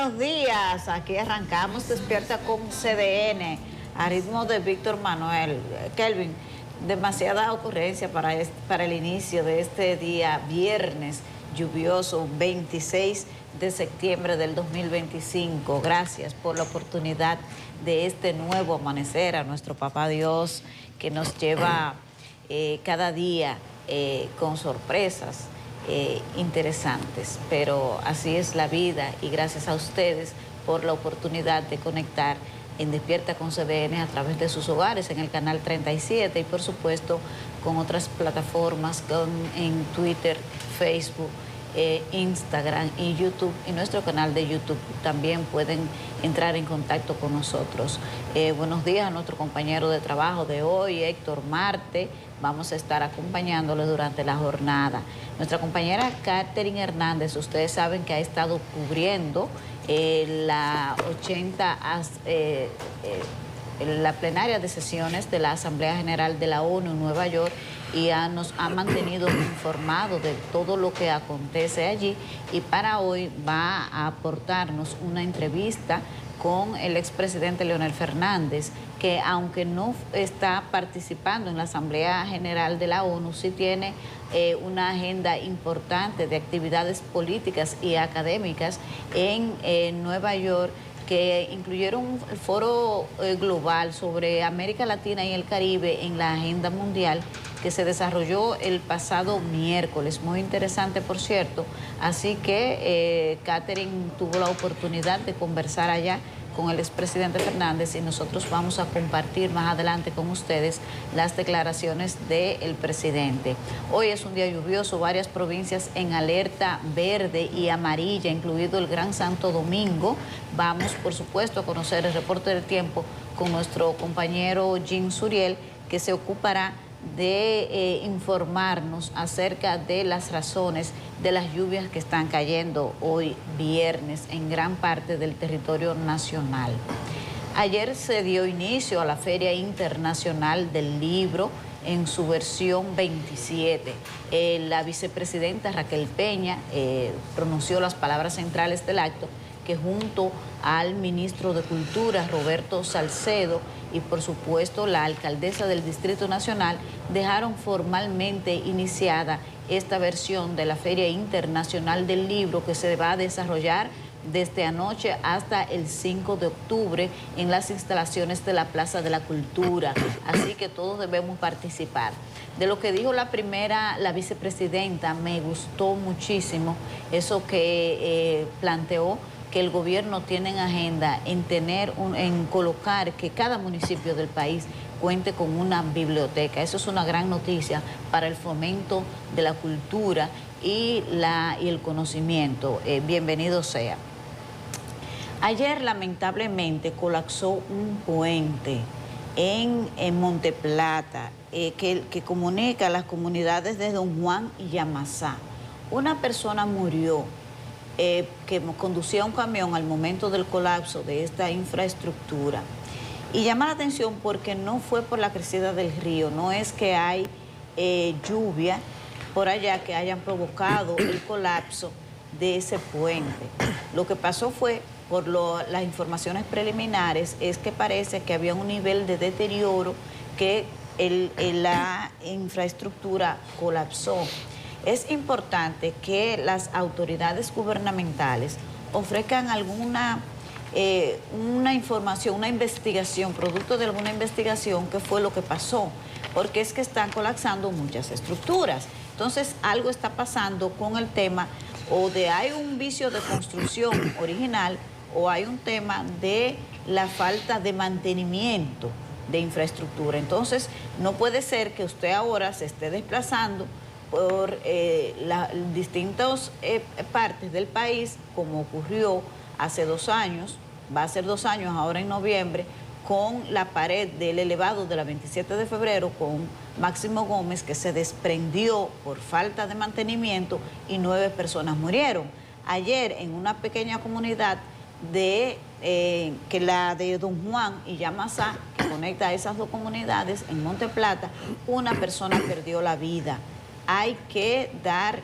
buenos días. Aquí arrancamos Despierta con CDN, a ritmo de Víctor Manuel. Kelvin, demasiada ocurrencia para el inicio de este día viernes lluvioso, 26 de septiembre del 2025. Gracias por la oportunidad de este nuevo amanecer, a nuestro Papá Dios que nos lleva cada día con sorpresas interesantes, pero así es la vida, y gracias a ustedes por la oportunidad de conectar en Despierta con CDN a través de sus hogares en el canal 37 y por supuesto con otras plataformas en Twitter, Facebook, Instagram y YouTube, y nuestro canal de YouTube también pueden entrar en contacto con nosotros. Buenos días a nuestro compañero de trabajo de hoy, Héctor Marte. Vamos a estar acompañándole durante la jornada. Nuestra compañera Catherine Hernández, ustedes saben que ha estado cubriendo la plenaria de sesiones de la Asamblea General de la ONU en Nueva York, y nos ha mantenido informados de todo lo que acontece allí, y para hoy va a aportarnos una entrevista con el expresidente Leonel Fernández, que aunque no está participando en la Asamblea General de la ONU, sí tiene una agenda importante de actividades políticas y académicas en Nueva York, que incluyeron el foro global sobre América Latina y el Caribe en la agenda mundial, que se desarrolló el pasado miércoles. Muy interesante, por cierto. Así que Catherine tuvo la oportunidad de conversar allá con el expresidente Fernández, y nosotros vamos a compartir más adelante con ustedes las declaraciones del presidente. Hoy es un día lluvioso, varias provincias en alerta verde y amarilla, incluido el Gran Santo Domingo. Vamos, por supuesto, a conocer el reporte del tiempo con nuestro compañero Jim Suriel, que se ocupará de informarnos acerca de las razones de las lluvias que están cayendo hoy viernes en gran parte del territorio nacional. Ayer se dio inicio a la Feria Internacional del Libro en su versión 27. La vicepresidenta Raquel Peña pronunció las palabras centrales del acto, que junto al ministro de Cultura, Roberto Salcedo, y por supuesto la alcaldesa del Distrito Nacional, dejaron formalmente iniciada esta versión de la Feria Internacional del Libro, que se va a desarrollar desde anoche hasta el 5 de octubre en las instalaciones de la Plaza de la Cultura. Así que todos debemos participar. De lo que dijo la vicepresidenta, me gustó muchísimo eso que planteó, que el gobierno tiene en agenda en colocar que cada municipio del país cuente con una biblioteca. Eso es una gran noticia para el fomento de la cultura y el conocimiento. Bienvenido sea. Ayer lamentablemente colapsó un puente en Monte Plata que comunica las comunidades de Don Juan y Yamasá. Una persona murió que conducía un camión al momento del colapso de esta infraestructura. Y llama la atención porque no fue por la crecida del río, no es que hay lluvia por allá que hayan provocado el colapso de ese puente. Lo que pasó fue, por las informaciones preliminares, es que parece que había un nivel de deterioro que la infraestructura colapsó. Es importante que las autoridades gubernamentales ofrezcan una información, una investigación, producto de alguna investigación, qué fue lo que pasó, porque es que están colapsando muchas estructuras. Entonces, algo está pasando con el tema, o de hay un vicio de construcción original, o hay un tema de la falta de mantenimiento de infraestructura. Entonces, no puede ser que usted ahora se esté desplazando por distintas partes del país, como ocurrió hace 2 años, va a ser 2 años ahora en noviembre, con la pared del elevado de la 27 de febrero con Máximo Gómez, que se desprendió por falta de mantenimiento y 9 personas murieron. Ayer, en una pequeña comunidad que la de Don Juan y Yamasá, que conecta a esas dos comunidades, en Monte Plata, una persona perdió la vida. Hay que dar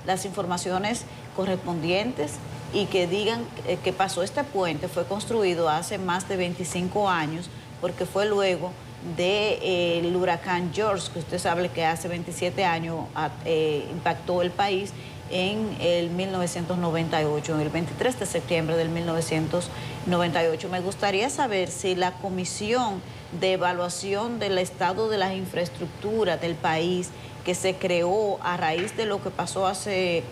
las informaciones correspondientes y que digan que pasó este puente, fue construido hace más de 25 años, porque fue luego del huracán George, que usted sabe que hace 27 años impactó el país en el 1998, en el 23 de septiembre del 1998. Me gustaría saber si la Comisión de Evaluación del Estado de las Infraestructuras del país, que se creó a raíz de lo que pasó hace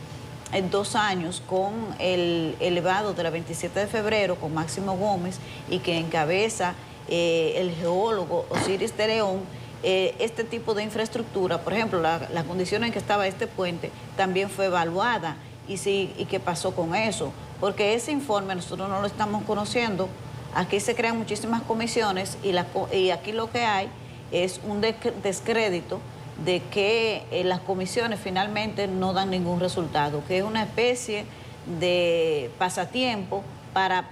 2 años con el elevado de la 27 de febrero con Máximo Gómez y que encabeza el geólogo Osiris de León, este tipo de infraestructura, por ejemplo, las condiciones en que estaba este puente también fue evaluada y qué pasó con eso, porque ese informe nosotros no lo estamos conociendo. Aquí se crean muchísimas comisiones y aquí lo que hay es un descrédito de que las comisiones finalmente no dan ningún resultado, que es una especie de pasatiempo para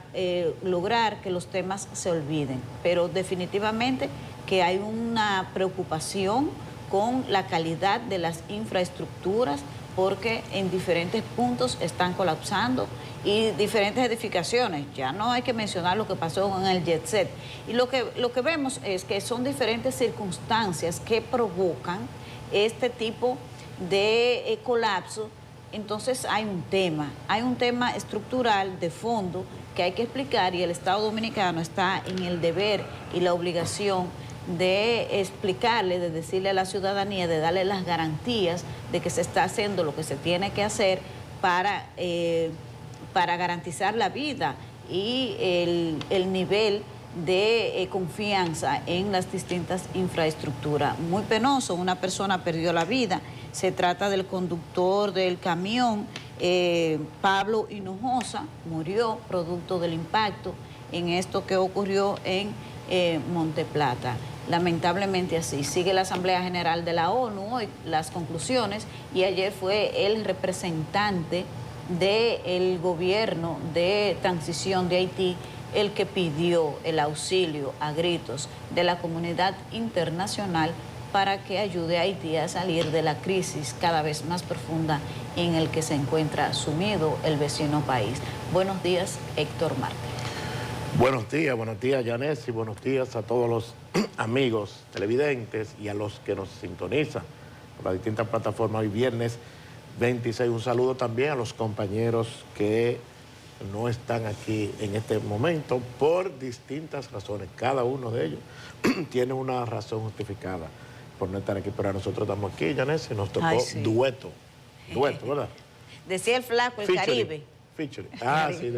lograr que los temas se olviden, pero definitivamente que hay una preocupación con la calidad de las infraestructuras, porque en diferentes puntos están colapsando y diferentes edificaciones. Ya no hay que mencionar lo que pasó en el Jet Set. Y lo que vemos es que son diferentes circunstancias que provocan este tipo de colapso. Entonces hay un tema estructural de fondo que hay que explicar, y el Estado Dominicano está en el deber y la obligación de explicarle, de decirle a la ciudadanía, de darle las garantías de que se está haciendo lo que se tiene que hacer para garantizar la vida y el nivel de confianza en las distintas infraestructuras. Muy penoso, una persona perdió la vida. Se trata del conductor del camión, Pablo Hinojosa, murió producto del impacto en esto que ocurrió en Monteplata. Lamentablemente así. Sigue la Asamblea General de la ONU hoy, las conclusiones, y ayer fue el representante del gobierno de transición de Haití el que pidió el auxilio a gritos de la comunidad internacional para que ayude a Haití a salir de la crisis cada vez más profunda en el que se encuentra sumido el vecino país. Buenos días, Héctor Marte. Buenos días, Yanes, y buenos días a todos los amigos televidentes y a los que nos sintonizan por las distintas plataformas. Hoy viernes 26, un saludo también a los compañeros que no están aquí en este momento por distintas razones. Cada uno de ellos tiene una razón justificada por no estar aquí, pero nosotros estamos aquí, Yanes, y nos tocó dueto, ¿verdad? Decía el flaco, el featuring, Caribe. Featuring. Sí,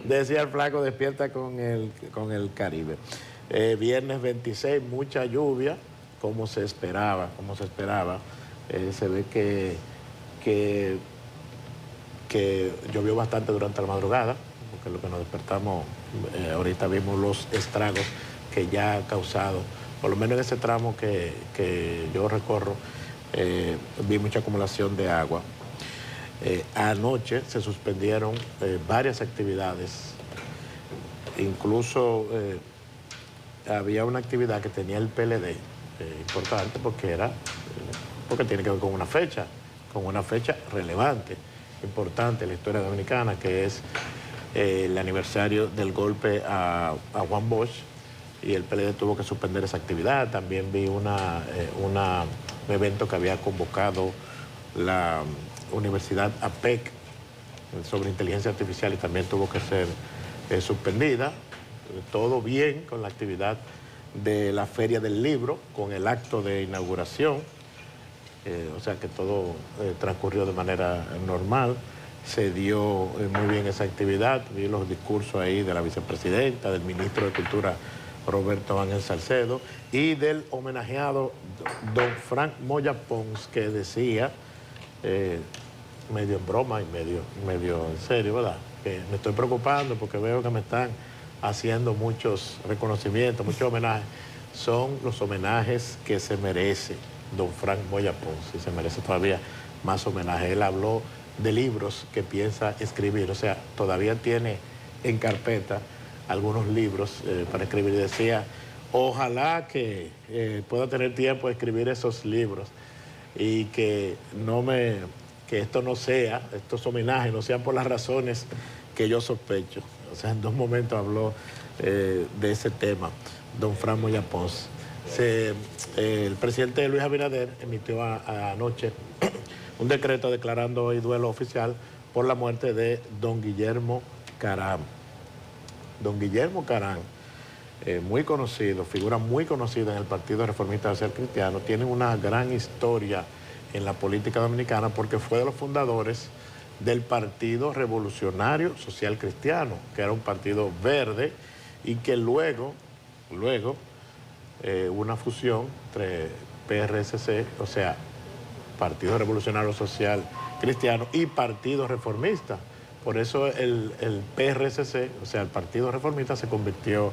decía el flaco, despierta con el Caribe. Viernes 26, mucha lluvia, como se esperaba. Se ve que llovió bastante durante la madrugada, porque lo que nos despertamos, ahorita vimos los estragos que ya ha causado, por lo menos en ese tramo que yo recorro, vi mucha acumulación de agua. Anoche se suspendieron varias actividades, incluso había una actividad que tenía el PLD, importante porque tiene que ver con una fecha relevante, importante en la historia dominicana, que es el aniversario del golpe a Juan Bosch, y el PLD tuvo que suspender esa actividad. También vi un evento que había convocado la Universidad APEC sobre inteligencia artificial y también tuvo que ser suspendida. Todo bien con la actividad de la Feria del Libro, con el acto de inauguración, o sea que todo transcurrió de manera normal. Se dio muy bien esa actividad, vi los discursos ahí de la vicepresidenta, del ministro de Cultura Roberto Ángel Salcedo y del homenajeado don Frank Moya Pons, que decía, medio en broma y medio en serio, ¿verdad?, que me estoy preocupando porque veo que me están haciendo muchos reconocimientos, muchos homenajes. Son los homenajes que se merece don Frank Moya Pons, y se merece todavía más homenajes. Él habló de libros que piensa escribir, o sea, todavía tiene en carpeta algunos libros para escribir, y decía, ojalá que pueda tener tiempo de escribir esos libros y que no me que esto no sea, estos homenajes no sean por las razones que yo sospecho. O sea, en 2 momentos habló de ese tema, don Fran Moya Ponce. El presidente Luis Abinader emitió anoche un decreto declarando hoy duelo oficial por la muerte de don Guillermo Caram. Don Guillermo Caram, muy conocido, figura muy conocida en el Partido Reformista Social Cristiano, tiene una gran historia en la política dominicana porque fue de los fundadores del Partido Revolucionario Social Cristiano, que era un partido verde y que luego una fusión entre PRSC, o sea, Partido Revolucionario Social Cristiano y Partido Reformista. Por eso el PRSC, o sea, el Partido Reformista se convirtió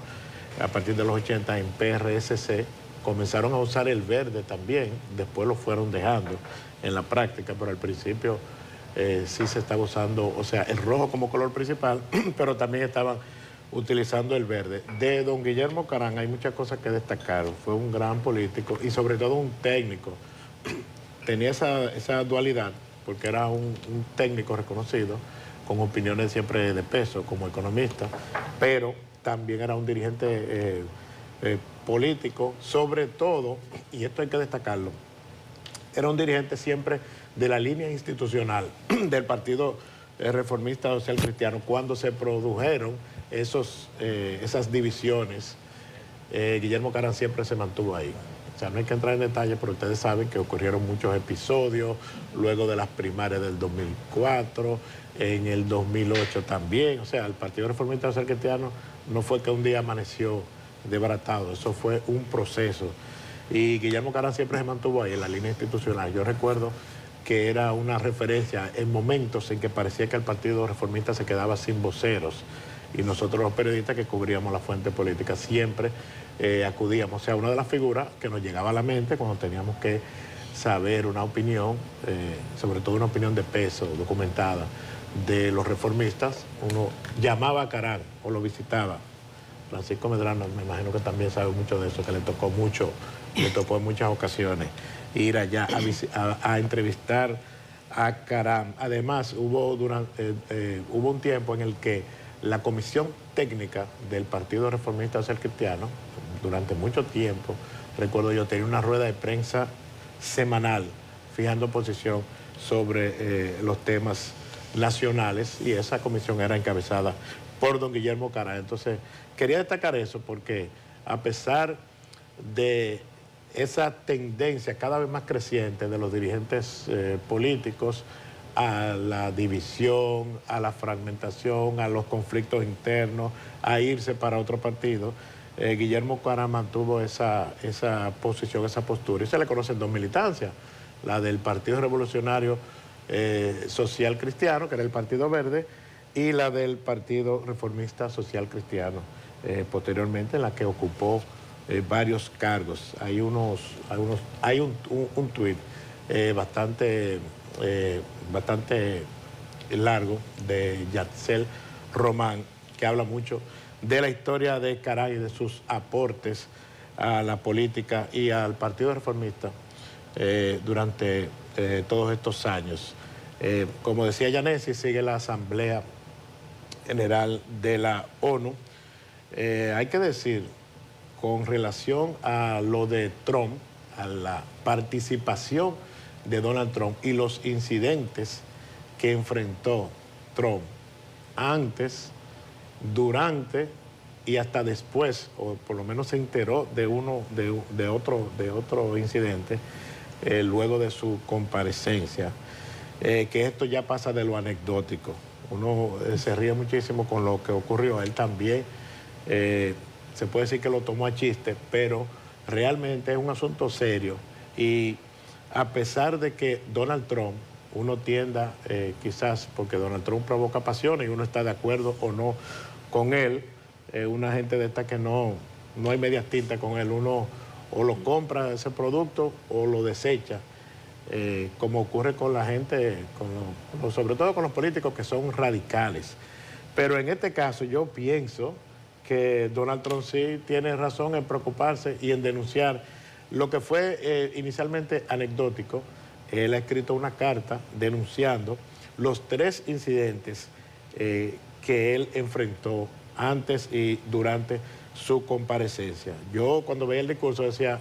a partir de los 80 en PRSC. Comenzaron a usar el verde también, después lo fueron dejando en la práctica, pero al principio sí se estaba usando, o sea, el rojo como color principal, pero también estaban utilizando el verde. De don Guillermo Caram hay muchas cosas que destacar. Fue un gran político y sobre todo un técnico. Tenía esa dualidad porque era un técnico reconocido, con opiniones siempre de peso como economista, pero también era un dirigente político, sobre todo, y esto hay que destacarlo, era un dirigente siempre de la línea institucional del Partido Reformista Social Cristiano. Cuando se produjeron esas divisiones, Guillermo Caram siempre se mantuvo ahí. O sea, no hay que entrar en detalle, pero ustedes saben que ocurrieron muchos episodios, luego de las primarias del 2004, en el 2008 también. O sea, el Partido Reformista Social Cristiano no fue que un día amaneció desbaratado, eso fue un proceso. Y Guillermo Caram siempre se mantuvo ahí en la línea institucional. Yo recuerdo que era una referencia en momentos en que parecía que el Partido Reformista se quedaba sin voceros y nosotros los periodistas que cubríamos la fuente política siempre acudíamos. O sea, una de las figuras que nos llegaba a la mente cuando teníamos que saber una opinión, sobre todo una opinión de peso, documentada, de los reformistas, uno llamaba a Caram o lo visitaba. Francisco Medrano, me imagino que también sabe mucho de eso, que le tocó en muchas ocasiones ir allá a entrevistar a Caram. Además, hubo un tiempo en el que la comisión técnica del Partido Reformista Social Cristiano, durante mucho tiempo, recuerdo yo, tenía una rueda de prensa semanal, fijando posición sobre los temas nacionales, y esa comisión era encabezada por don Guillermo Caram. Entonces, quería destacar eso porque a pesar de esa tendencia cada vez más creciente de los dirigentes políticos a la división, a la fragmentación, a los conflictos internos, a irse para otro partido, Guillermo Caram mantuvo esa posición, esa postura, y se le conocen 2 militancias, la del Partido Revolucionario Social Cristiano, que era el Partido Verde, y la del Partido Reformista Social Cristiano, posteriormente, en la que ocupó varios cargos. Hay un tuit bastante largo de Yatzel Román, que habla mucho de la historia de Caram y de sus aportes a la política y al Partido Reformista durante todos estos años. Como decía Yanesi, sigue la Asamblea General de la ONU. Hay que decir, con relación a lo de Trump, a la participación de Donald Trump y los incidentes que enfrentó Trump antes, durante y hasta después, o por lo menos se enteró de otro incidente luego de su comparecencia, que esto ya pasa de lo anecdótico. Uno se ríe muchísimo con lo que ocurrió. Él también se puede decir que lo tomó a chiste, pero realmente es un asunto serio. Y a pesar de que Donald Trump, uno tienda quizás, porque Donald Trump provoca pasiones y uno está de acuerdo o no con él, una gente de esta que no hay medias tintas con él, uno o lo compra ese producto o lo desecha, como ocurre con la gente, sobre todo con los políticos que son radicales. Pero en este caso yo pienso que Donald Trump sí tiene razón en preocuparse y en denunciar lo que fue inicialmente anecdótico, él ha escrito una carta denunciando los 3 incidentes que él enfrentó antes y durante su comparecencia. Yo cuando veía el discurso decía,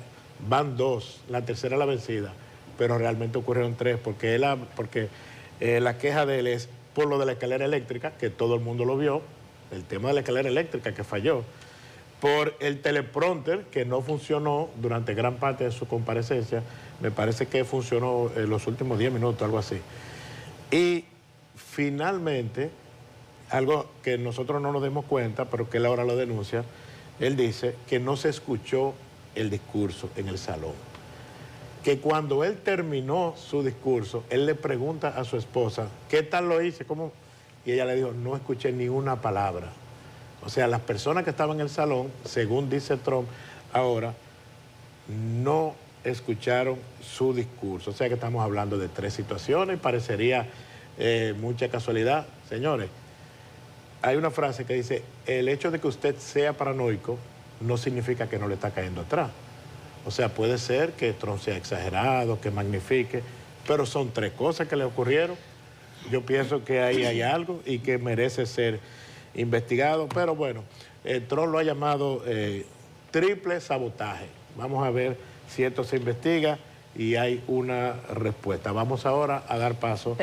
van 2, la tercera la vencida, pero realmente ocurrieron 3, porque la queja de él es por lo de la escalera eléctrica, que todo el mundo lo vio, el tema de la escalera eléctrica que falló, por el teleprompter que no funcionó durante gran parte de su comparecencia, me parece que funcionó en los últimos 10 minutos, algo así. Y finalmente, algo que nosotros no nos demos cuenta, pero que él ahora lo denuncia, él dice que no se escuchó el discurso en el salón. Que cuando él terminó su discurso, él le pregunta a su esposa, ¿qué tal lo hice? ¿Cómo? Y ella le dijo, no escuché ni una palabra. O sea, las personas que estaban en el salón, según dice Trump ahora, no escucharon su discurso. O sea que estamos hablando de 3 situaciones, parecería mucha casualidad. Señores, hay una frase que dice, el hecho de que usted sea paranoico no significa que no le está cayendo atrás. O sea, puede ser que Trump sea exagerado, que magnifique, pero son 3 cosas que le ocurrieron. Yo pienso que ahí hay algo y que merece ser investigado, pero bueno, Trump lo ha llamado triple sabotaje. Vamos a ver si esto se investiga y hay una respuesta. Vamos ahora a dar paso.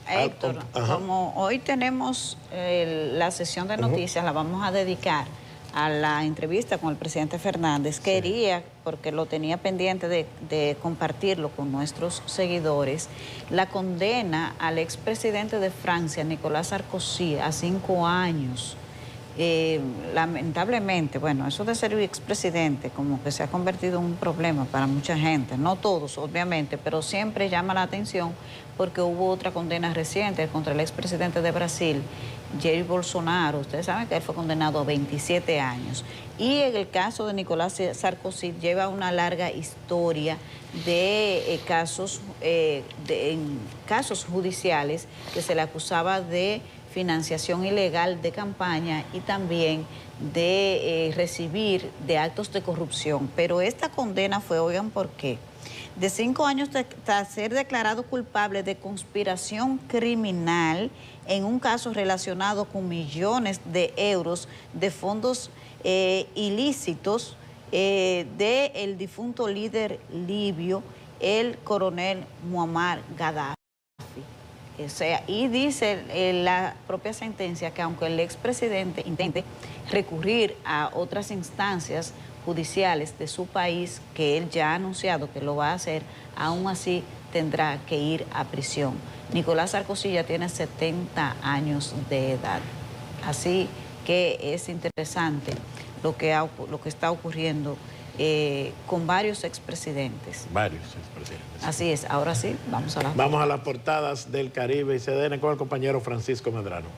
Héctor, como hoy tenemos la sesión de noticias, la vamos a dedicar a la entrevista con el presidente Fernández. Quería, porque lo tenía pendiente de compartirlo con nuestros seguidores, la condena al expresidente de Francia, Nicolás Sarkozy, a 5 años. Lamentablemente, bueno, eso de ser expresidente como que se ha convertido en un problema para mucha gente, no todos obviamente, pero siempre llama la atención porque hubo otra condena reciente contra el expresidente de Brasil, Jair Bolsonaro. Ustedes saben que él fue condenado a 27 años. Y en el caso de Nicolás Sarkozy lleva una larga historia de casos judiciales que se le acusaba de financiación ilegal de campaña y también de recibir de actos de corrupción. Pero esta condena fue, oigan, ¿por qué? De 5 años tras ser declarado culpable de conspiración criminal en un caso relacionado con millones de euros de fondos ilícitos del difunto líder libio, el coronel Muammar Gaddafi. O sea, y dice la propia sentencia que aunque el expresidente intente recurrir a otras instancias judiciales de su país, que él ya ha anunciado que lo va a hacer, aún así tendrá que ir a prisión. Nicolás Sarkozy ya tiene 70 años de edad. Así que es interesante lo que está ocurriendo con varios expresidentes. Varios expresidentes. Así es. Ahora sí, vamos a las portadas del Caribe y CDN con el compañero Francisco Medrano.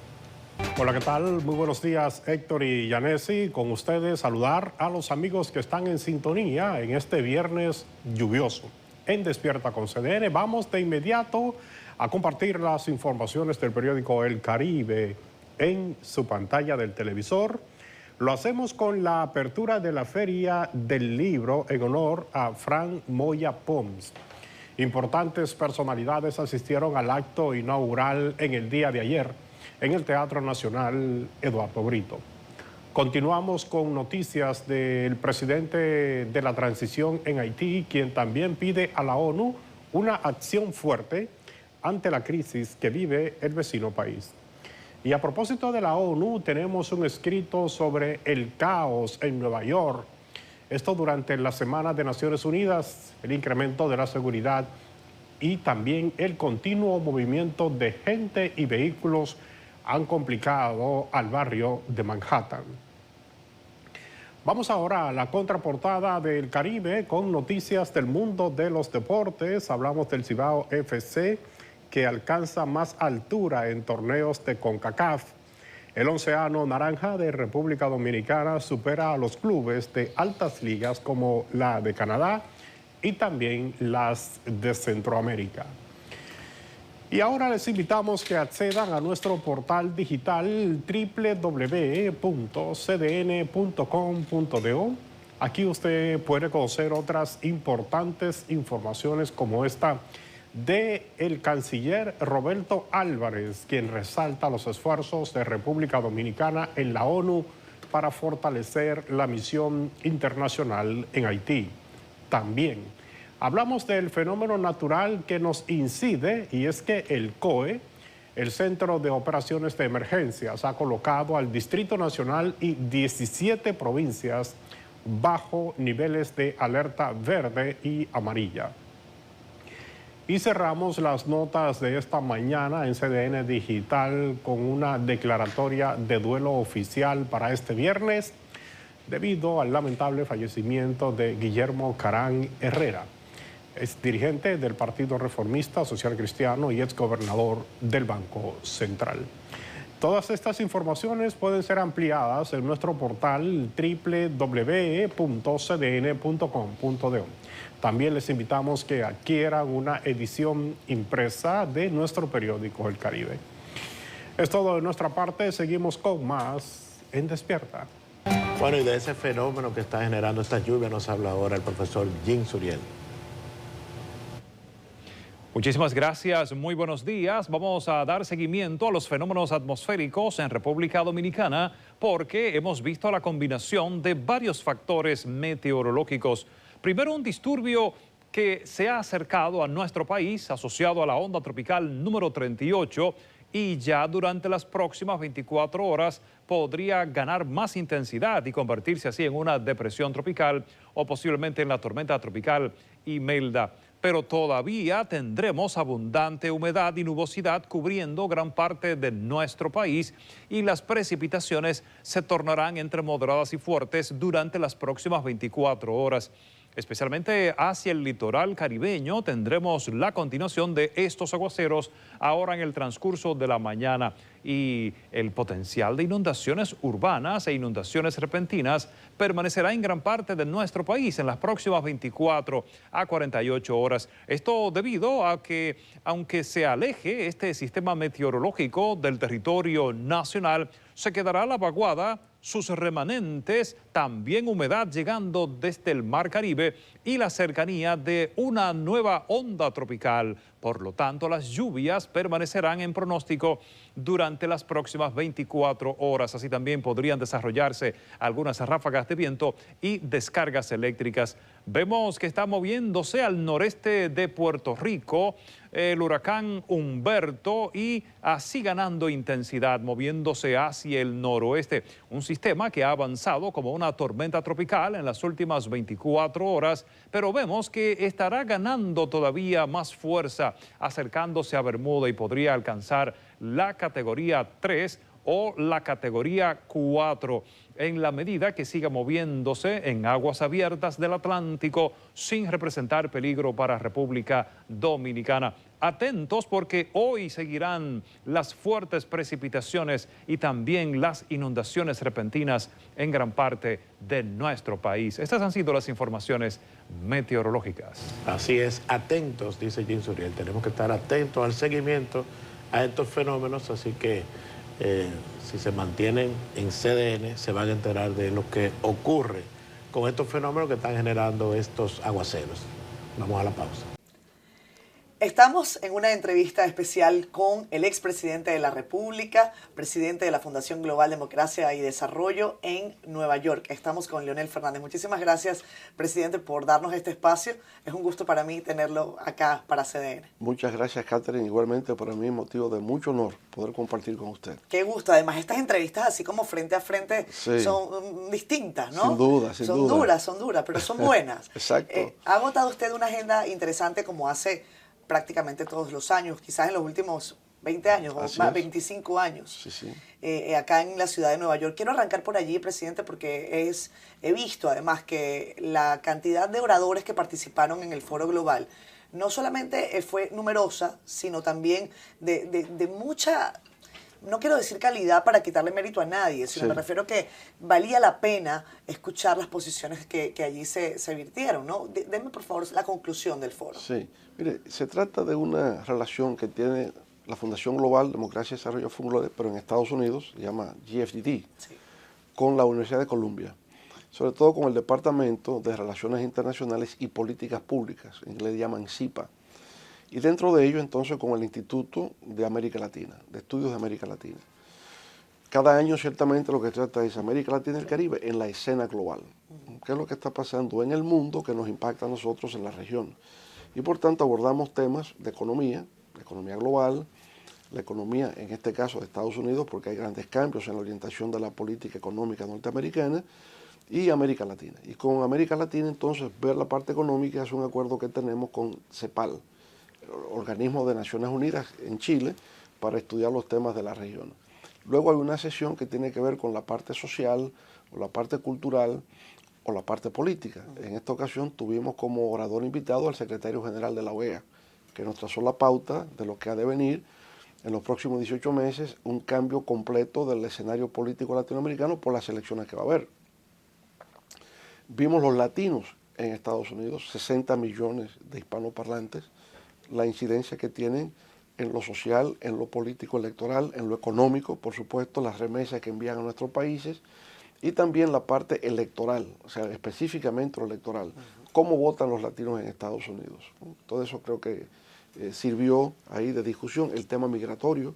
Hola, ¿qué tal? Muy buenos días, Héctor y Yanesi. Con ustedes saludar a los amigos que están en sintonía en este viernes lluvioso. En Despierta con CDN vamos de inmediato a compartir las informaciones del periódico El Caribe en su pantalla del televisor. Lo hacemos con la apertura de la Feria del Libro en honor a Frank Moya Pons. Importantes personalidades asistieron al acto inaugural en el día de ayer en el Teatro Nacional Eduardo Brito. Continuamos con noticias del presidente de la transición en Haití, quien también pide a la ONU una acción fuerte ante la crisis que vive el vecino país. Y a propósito de la ONU, tenemos un escrito sobre el caos en Nueva York. Esto durante la Semana de Naciones Unidas, el incremento de la seguridad y también el continuo movimiento de gente y vehículos han complicado al barrio de Manhattan. Vamos ahora a la contraportada del Caribe con noticias del mundo de los deportes. Hablamos del Cibao FC, que alcanza más altura en torneos de CONCACAF. El onceano naranja de República Dominicana supera a los clubes de altas ligas como la de Canadá y también las de Centroamérica. Y ahora les invitamos que accedan a nuestro portal digital www.cdn.com.do. Aquí usted puede conocer otras importantes informaciones como esta del canciller Roberto Álvarez, quien resalta los esfuerzos de República Dominicana en la ONU para fortalecer la misión internacional en Haití. También hablamos del fenómeno natural que nos incide, y es que el COE, el Centro de Operaciones de Emergencias, ha colocado al Distrito Nacional y 17 provincias bajo niveles de alerta verde y amarilla. Y cerramos las notas de esta mañana en CDN Digital con una declaratoria de duelo oficial para este viernes debido al lamentable fallecimiento de Guillermo Carán Herrera, es dirigente del Partido Reformista Social Cristiano y exgobernador del Banco Central. Todas estas informaciones pueden ser ampliadas en nuestro portal www.cdn.com.do. También les invitamos que adquieran una edición impresa de nuestro periódico El Caribe. Es todo de nuestra parte, seguimos con más en Despierta. Bueno, y de ese fenómeno que está generando esta lluvia nos habla ahora el profesor Jim Suriel. Muchísimas gracias, muy buenos días. Vamos a dar seguimiento a los fenómenos atmosféricos en República Dominicana porque hemos visto la combinación de varios factores meteorológicos. Primero, un disturbio que se ha acercado a nuestro país asociado a la onda tropical número 38 y ya durante las próximas 24 horas podría ganar más intensidad y convertirse así en una depresión tropical o posiblemente en la tormenta tropical Imelda. Pero todavía tendremos abundante humedad y nubosidad cubriendo gran parte de nuestro país y las precipitaciones se tornarán entre moderadas y fuertes durante las próximas 24 horas. Especialmente hacia el litoral caribeño tendremos la continuación de estos aguaceros ahora en el transcurso de la mañana y el potencial de inundaciones urbanas e inundaciones repentinas permanecerá en gran parte de nuestro país en las próximas 24 a 48 horas. Esto debido a que, aunque se aleje este sistema meteorológico del territorio nacional, se quedará la vaguada, sus remanentes, también humedad llegando desde el Mar Caribe y la cercanía de una nueva onda tropical. Por lo tanto, las lluvias permanecerán en pronóstico durante las próximas 24 horas. Así también podrían desarrollarse algunas ráfagas de viento y descargas eléctricas. Vemos que está moviéndose al noreste de Puerto Rico el huracán Humberto y así ganando intensidad, moviéndose hacia el noroeste. Un sistema que ha avanzado como una tormenta tropical en las últimas 24 horas, pero vemos que estará ganando todavía más fuerza, acercándose a Bermuda y podría alcanzar la categoría 3 o la categoría 4 en la medida que siga moviéndose en aguas abiertas del Atlántico sin representar peligro para República Dominicana. Atentos porque hoy seguirán las fuertes precipitaciones y también las inundaciones repentinas en gran parte de nuestro país. Estas han sido las informaciones meteorológicas. Así es, atentos, dice Jim Suriel. Tenemos que estar atentos al seguimiento a estos fenómenos, así que si se mantienen en CDN se van a enterar de lo que ocurre con estos fenómenos que están generando estos aguaceros. Vamos a la pausa. Estamos en una entrevista especial con el expresidente de la República, presidente de la Fundación Global Democracia y Desarrollo en Nueva York. Estamos con Leonel Fernández. Muchísimas gracias, presidente, por darnos este espacio. Es un gusto para mí tenerlo acá para CDN. Muchas gracias, Catherine. Igualmente, para mí es motivo de mucho honor poder compartir con usted. Qué gusto. Además, estas entrevistas así como frente a frente sí, son distintas, ¿no? Sin duda, sin duda. Son duras, pero son buenas. Exacto. Ha agotado usted una agenda interesante como hace prácticamente todos los años, quizás en los últimos 20 años o más, 25 años, sí. Acá en la ciudad de Nueva York. Quiero arrancar por allí, presidente, porque he visto además que la cantidad de oradores que participaron en el Foro Global no solamente fue numerosa, sino también de mucha, no quiero decir calidad para quitarle mérito a nadie, sino me refiero que valía la pena escuchar las posiciones que allí se virtieron, ¿no? Deme, por favor, la conclusión del foro. Sí, mire, se trata de una relación que tiene la Fundación Global Democracia y Desarrollo Funglode, pero en Estados Unidos, se llama GFDD, con la Universidad de Columbia, sobre todo con el Departamento de Relaciones Internacionales y Políticas Públicas, en inglés llaman CIPA. y dentro de ello entonces con el Instituto de América Latina, de Estudios de América Latina. Cada año ciertamente lo que trata es América Latina y el Caribe en la escena global. ¿Qué es lo que está pasando en el mundo que nos impacta a nosotros en la región? Y por tanto abordamos temas de economía, la economía global, la economía en este caso de Estados Unidos, porque hay grandes cambios en la orientación de la política económica norteamericana, y América Latina. Y con América Latina entonces ver la parte económica es un acuerdo que tenemos con CEPAL, organismo de Naciones Unidas en Chile, para estudiar los temas de la región. Luego hay una sesión que tiene que ver con la parte social, o la parte cultural, o la parte política. En esta ocasión tuvimos como orador invitado al secretario general de la OEA, que nos trazó la pauta de lo que ha de venir en los próximos 18 meses, un cambio completo del escenario político latinoamericano por las elecciones que va a haber. Vimos los latinos en Estados Unidos, 60 millones de hispanoparlantes, la incidencia que tienen en lo social, en lo político electoral, en lo económico, por supuesto, las remesas que envían a nuestros países, y también la parte electoral, o sea, específicamente lo electoral, cómo votan los latinos en Estados Unidos. Todo eso creo que sirvió ahí de discusión. El tema migratorio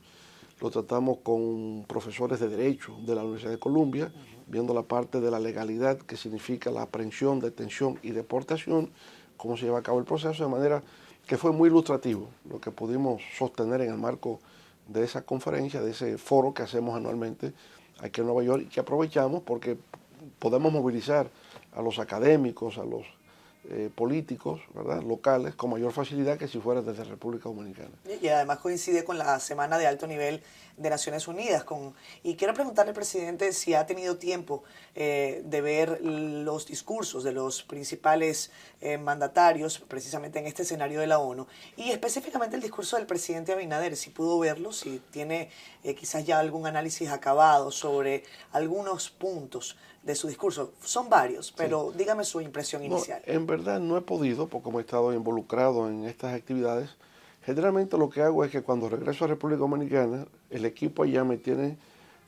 lo tratamos con profesores de Derecho de la Universidad de Columbia, viendo la parte de la legalidad, que significa la aprehensión, detención y deportación, cómo se lleva a cabo el proceso, de manera que fue muy ilustrativo lo que pudimos sostener en el marco de esa conferencia, de ese foro que hacemos anualmente aquí en Nueva York, y que aprovechamos porque podemos movilizar a los académicos, a los políticos, ¿verdad?, locales con mayor facilidad que si fuera desde República Dominicana. Y además coincide con la Semana de Alto Nivel de Naciones Unidas. Y quiero preguntarle al presidente si ha tenido tiempo de ver los discursos de los principales mandatarios, precisamente en este escenario de la ONU, y específicamente el discurso del presidente Abinader, si pudo verlo, si tiene quizás ya algún análisis acabado sobre algunos puntos de su discurso. Son varios, pero sí, dígame su impresión inicial. En verdad no he podido, porque como he estado involucrado en estas actividades. Generalmente lo que hago es que cuando regreso a República Dominicana, el equipo allá me tiene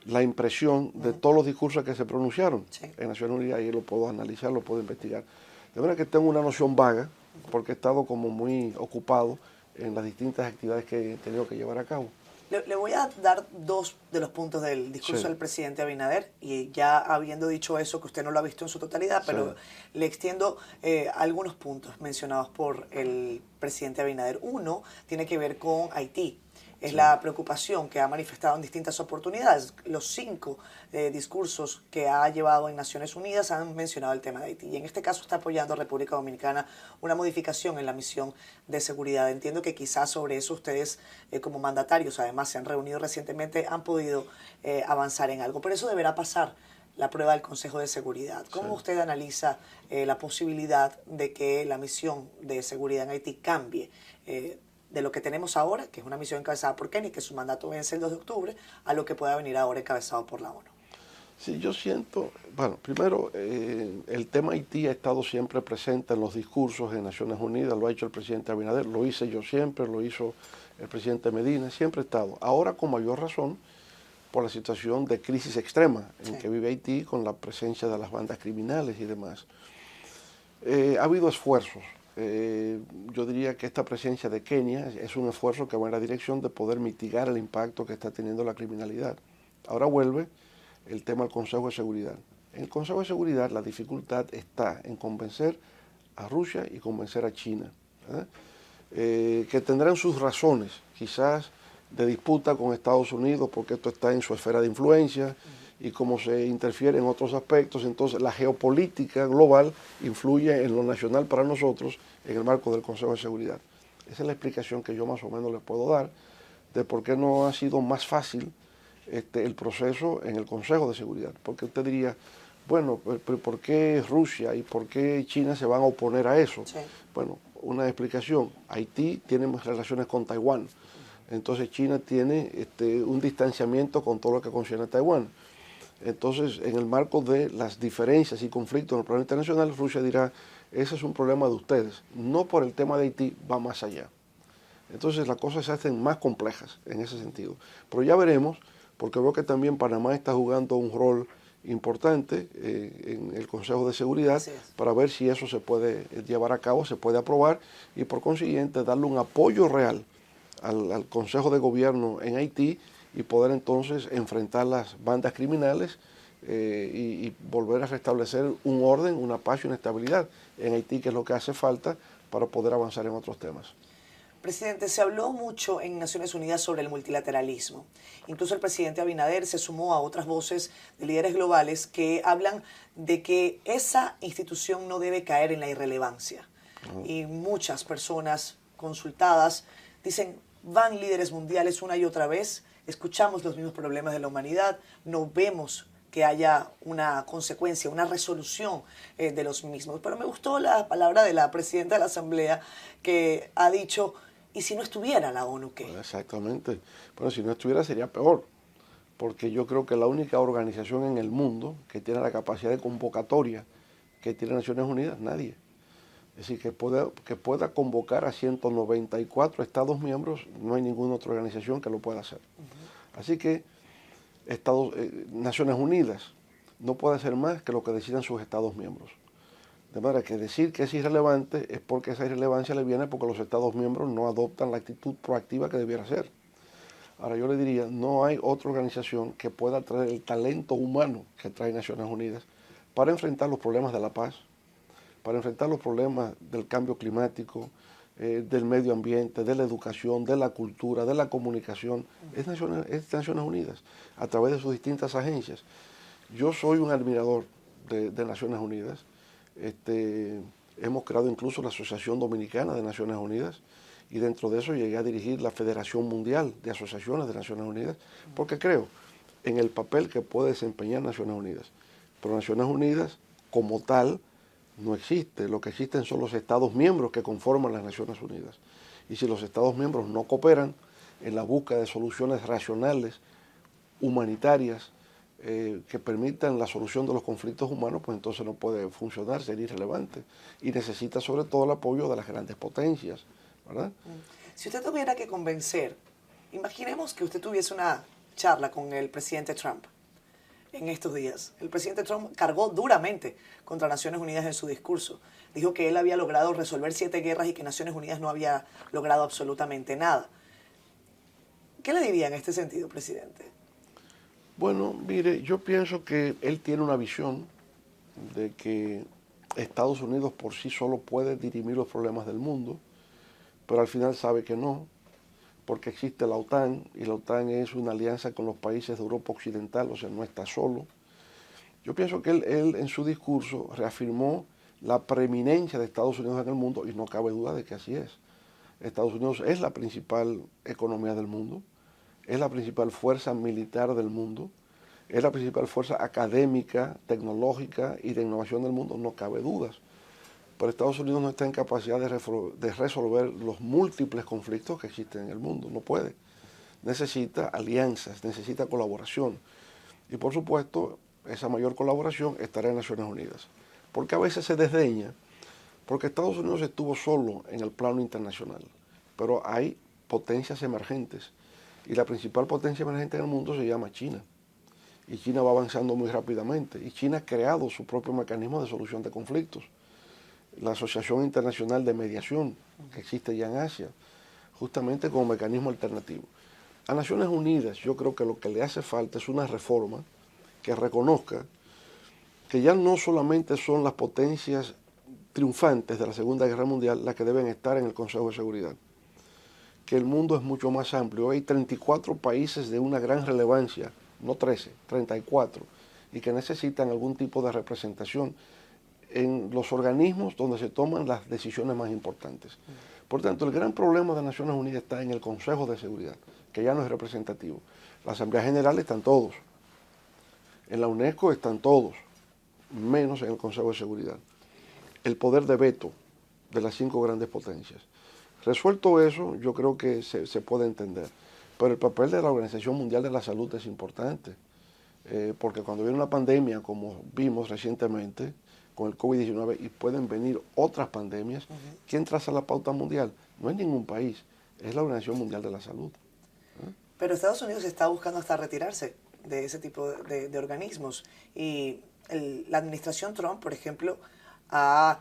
la impresión de todos los discursos que se pronunciaron en Naciones Unidas, y lo puedo analizar, lo puedo investigar. De manera que tengo una noción vaga, porque he estado como muy ocupado en las distintas actividades que he tenido que llevar a cabo. Le voy a dar dos de los puntos del discurso del presidente Abinader, y ya habiendo dicho eso, que usted no lo ha visto en su totalidad, pero le extiendo algunos puntos mencionados por el presidente Abinader. Uno tiene que ver con Haití. Es la preocupación que ha manifestado en distintas oportunidades. Los 5 discursos que ha llevado en Naciones Unidas han mencionado el tema de Haití. Y en este caso está apoyando a República Dominicana una modificación en la misión de seguridad. Entiendo que quizás sobre eso ustedes como mandatarios, además se han reunido recientemente, han podido avanzar en algo. Pero eso deberá pasar la prueba del Consejo de Seguridad. ¿Cómo usted analiza la posibilidad de que la misión de seguridad en Haití cambie de lo que tenemos ahora, que es una misión encabezada por Kenny, que su mandato vence el 2 de octubre, a lo que pueda venir ahora encabezado por la ONU? Sí, yo siento, bueno, primero, el tema Haití ha estado siempre presente en los discursos de Naciones Unidas, lo ha hecho el presidente Abinader, lo hice yo siempre, lo hizo el presidente Medina, siempre ha estado. Ahora con mayor razón por la situación de crisis extrema en que vive Haití, con la presencia de las bandas criminales y demás. Ha habido esfuerzos. Yo diría que esta presencia de Kenia es un esfuerzo que va en la dirección de poder mitigar el impacto que está teniendo la criminalidad. Ahora vuelve el tema del Consejo de Seguridad. En el Consejo de Seguridad la dificultad está en convencer a Rusia y convencer a China, que tendrán sus razones, quizás de disputa con Estados Unidos, porque esto está en su esfera de influencia, y como se interfiere en otros aspectos, entonces la geopolítica global influye en lo nacional para nosotros en el marco del Consejo de Seguridad. Esa es la explicación que yo más o menos les puedo dar de por qué no ha sido más fácil el proceso en el Consejo de Seguridad. Porque usted diría, bueno, ¿por qué Rusia y por qué China se van a oponer a eso? Bueno, una explicación. Haití tiene relaciones con Taiwán. Entonces China tiene un distanciamiento con todo lo que concierne a Taiwán. Entonces, en el marco de las diferencias y conflictos en el plano internacional, Rusia dirá, ese es un problema de ustedes, no por el tema de Haití, va más allá. Entonces las cosas se hacen más complejas en ese sentido. Pero ya veremos, porque veo que también Panamá está jugando un rol importante en el Consejo de Seguridad para ver si eso se puede llevar a cabo, se puede aprobar y por consiguiente darle un apoyo real al Consejo de Gobierno en Haití y poder entonces enfrentar las bandas criminales y volver a restablecer un orden, una paz y una estabilidad en Haití, que es lo que hace falta para poder avanzar en otros temas. Presidente, se habló mucho en Naciones Unidas sobre el multilateralismo. Incluso el presidente Abinader se sumó a otras voces de líderes globales que hablan de que esa institución no debe caer en la irrelevancia. Y muchas personas consultadas dicen, van líderes mundiales una y otra vez, escuchamos los mismos problemas de la humanidad, no vemos que haya una consecuencia, una resolución de los mismos. Pero me gustó la palabra de la presidenta de la Asamblea que ha dicho, ¿y si no estuviera la ONU qué? Exactamente. Bueno, si no estuviera sería peor, porque yo creo que la única organización en el mundo que tiene la capacidad de convocatoria que tiene Naciones Unidas, nadie. Es decir, que pueda convocar a 194 Estados miembros, no hay ninguna otra organización que lo pueda hacer. Así que Naciones Unidas no puede hacer más que lo que decidan sus Estados miembros. De manera que decir que es irrelevante es porque esa irrelevancia le viene porque los Estados miembros no adoptan la actitud proactiva que debiera ser. Ahora yo le diría, no hay otra organización que pueda traer el talento humano que trae Naciones Unidas para enfrentar los problemas de la paz, para enfrentar los problemas del cambio climático, del medio ambiente, de la educación, de la cultura, de la comunicación. Es Naciones Unidas, a través de sus distintas agencias. Yo soy un admirador de Naciones Unidas. Hemos creado incluso la Asociación Dominicana de Naciones Unidas y dentro de eso llegué a dirigir la Federación Mundial de Asociaciones de Naciones Unidas porque creo en el papel que puede desempeñar Naciones Unidas. Pero Naciones Unidas como tal no existe, lo que existen son los Estados miembros que conforman las Naciones Unidas. Y si los Estados miembros no cooperan en la búsqueda de soluciones racionales, humanitarias, que permitan la solución de los conflictos humanos, pues entonces no puede funcionar, sería irrelevante. Y necesita sobre todo el apoyo de las grandes potencias, ¿verdad? Si usted tuviera que convencer, imaginemos que usted tuviese una charla con el presidente Trump en estos días. El presidente Trump cargó duramente contra Naciones Unidas en su discurso. Dijo que él había logrado resolver 7 guerras y que Naciones Unidas no había logrado absolutamente nada. ¿Qué le diría en este sentido, presidente? Bueno, mire, yo pienso que él tiene una visión de que Estados Unidos por sí solo puede dirimir los problemas del mundo, pero al final sabe que no, porque existe la OTAN, y la OTAN es una alianza con los países de Europa Occidental, o sea, no está solo. Yo pienso que él en su discurso reafirmó la preeminencia de Estados Unidos en el mundo, y no cabe duda de que así es. Estados Unidos es la principal economía del mundo, es la principal fuerza militar del mundo, es la principal fuerza académica, tecnológica y de innovación del mundo, no cabe dudas. Pero Estados Unidos no está en capacidad de resolver los múltiples conflictos que existen en el mundo, no puede. Necesita alianzas, necesita colaboración. Y por supuesto, esa mayor colaboración estará en Naciones Unidas. Porque a veces se desdeña, porque Estados Unidos estuvo solo en el plano internacional, pero hay potencias emergentes. Y la principal potencia emergente en el mundo se llama China. Y China va avanzando muy rápidamente. Y China ha creado su propio mecanismo de solución de conflictos. La Asociación Internacional de Mediación, que existe ya en Asia, justamente como mecanismo alternativo. A Naciones Unidas yo creo que lo que le hace falta es una reforma que reconozca que ya no solamente son las potencias triunfantes de la Segunda Guerra Mundial las que deben estar en el Consejo de Seguridad, que el mundo es mucho más amplio. Hay 34 países de una gran relevancia, no 13, 34, y que necesitan algún tipo de representación en los organismos donde se toman las decisiones más importantes. Por tanto, el gran problema de Naciones Unidas está en el Consejo de Seguridad, que ya no es representativo. La Asamblea General están todos, en la UNESCO están todos, menos en el Consejo de Seguridad. El poder de veto de las 5 grandes potencias. Resuelto eso, yo creo que se puede entender. Pero el papel de la Organización Mundial de la Salud es importante, porque cuando viene una pandemia, como vimos recientemente, con el COVID-19, y pueden venir otras pandemias, ¿quién traza la pauta mundial? No es ningún país, es la Organización Mundial de la Salud. Pero Estados Unidos está buscando hasta retirarse de ese tipo de organismos. Y la administración Trump, por ejemplo, ha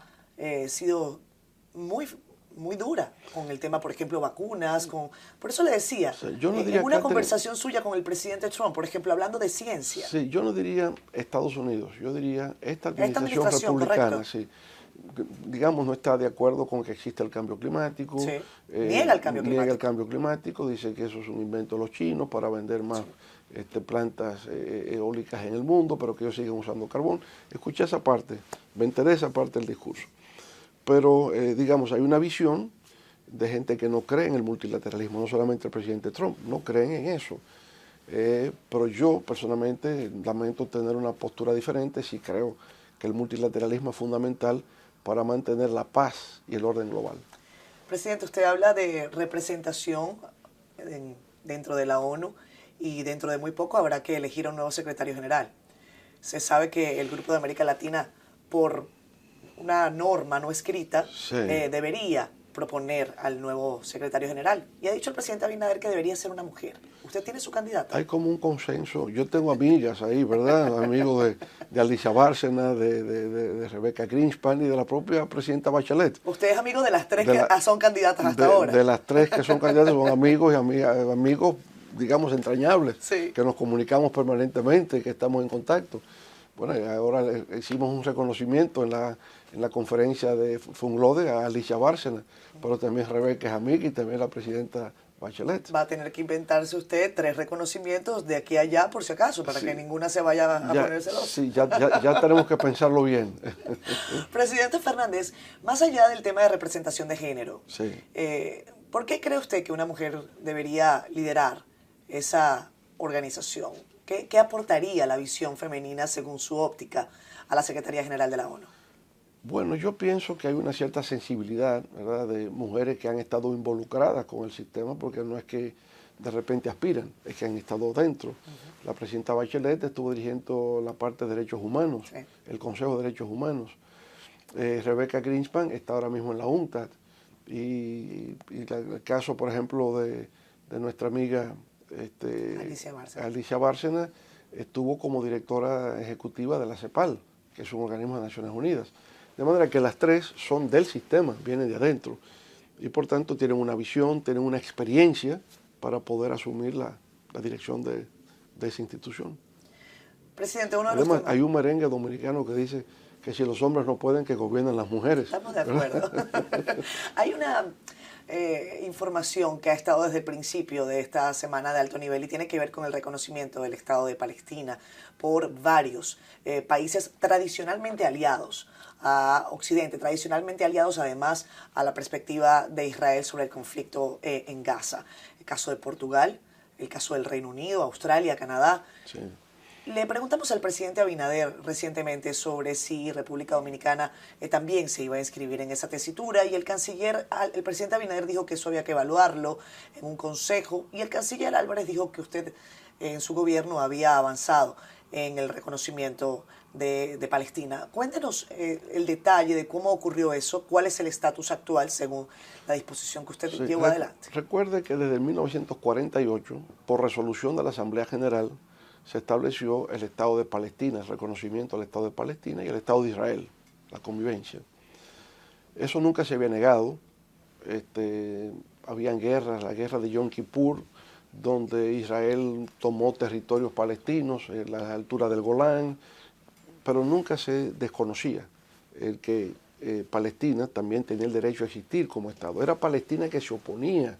sido muy dura con el tema, por ejemplo, vacunas. Por eso le decía, yo no diría en una conversación suya con el presidente Trump, por ejemplo, hablando de ciencia. Sí, yo no diría Estados Unidos, yo diría esta administración republicana, sí, digamos, no está de acuerdo con que existe el cambio climático. Sí. Niega el cambio climático. Niega el cambio climático, dice que eso es un invento de los chinos para vender más plantas eólicas en el mundo, pero que ellos siguen usando carbón. Escuché esa parte, me interesa esa parte del discurso. Pero, digamos, hay una visión de gente que no cree en el multilateralismo, no solamente el presidente Trump, no creen en eso. Pero yo, personalmente, lamento tener una postura diferente, sí creo que el multilateralismo es fundamental para mantener la paz y el orden global. Presidente, usted habla de representación dentro de la ONU y dentro de muy poco habrá que elegir a un nuevo secretario general. Se sabe que el Grupo de América Latina, por una norma no escrita, sí, debería proponer al nuevo secretario general. Y ha dicho el presidente Abinader que debería ser una mujer. ¿Usted tiene su candidata? Hay como un consenso. Yo tengo amigas ahí, ¿verdad? Amigos de Alicia Bárcena, de Rebecca Greenspan y de la propia presidenta Bachelet. ¿Usted es amigo de las tres que son candidatas hasta ahora? De las tres que son candidatas son amigos y amigos, digamos, entrañables, sí, que nos comunicamos permanentemente, que estamos en contacto. Bueno, ahora hicimos un reconocimiento en la conferencia de Funglode a Alicia Bárcena, pero también Rebeca es amiga y también la presidenta Bachelet. Va a tener que inventarse usted 3 reconocimientos de aquí a allá, por si acaso, para que ninguna se vaya a poner celosa. Sí, ya tenemos que pensarlo bien. Presidente Fernández, más allá del tema de representación de género, sí, ¿por qué cree usted que una mujer debería liderar esa organización? ¿Qué aportaría la visión femenina, según su óptica, a la Secretaría General de la ONU? Bueno, yo pienso que hay una cierta sensibilidad, ¿verdad?, de mujeres que han estado involucradas con el sistema, porque no es que de repente aspiran, es que han estado dentro. La presidenta Bachelet estuvo dirigiendo la parte de derechos humanos, sí, el Consejo de Derechos Humanos. Rebecca Greenspan está ahora mismo en la UNCTAD. Y el caso, por ejemplo, de nuestra amiga Alicia Bárcena, estuvo como directora ejecutiva de la CEPAL, que es un organismo de Naciones Unidas. De manera que las tres son del sistema, vienen de adentro, y por tanto tienen una visión, tienen una experiencia para poder asumir la dirección de esa institución. Presidente, además, hay un merengue dominicano que dice que si los hombres no pueden, que gobiernen las mujeres. Estamos de acuerdo. Hay una información que ha estado desde el principio de esta semana de alto nivel y tiene que ver con el reconocimiento del Estado de Palestina por varios países tradicionalmente aliados a Occidente, tradicionalmente aliados además a la perspectiva de Israel sobre el conflicto en Gaza. El caso de Portugal, el caso del Reino Unido, Australia, Canadá. Sí. Le preguntamos al presidente Abinader recientemente sobre si República Dominicana también se iba a inscribir en esa tesitura y el presidente Abinader dijo que eso había que evaluarlo en un consejo y el canciller Álvarez dijo que usted en su gobierno había avanzado en el reconocimiento de Palestina. Cuéntenos el detalle de cómo ocurrió eso, cuál es el estatus actual según la disposición que usted llevó adelante. Recuerde que desde 1948, por resolución de la Asamblea General, se estableció el Estado de Palestina, el reconocimiento del Estado de Palestina y el Estado de Israel, la convivencia. Eso nunca se había negado. Habían guerras, la guerra de Yom Kippur, donde Israel tomó territorios palestinos, en la altura del Golán, pero nunca se desconocía el que Palestina también tenía el derecho a existir como Estado. Era Palestina que se oponía,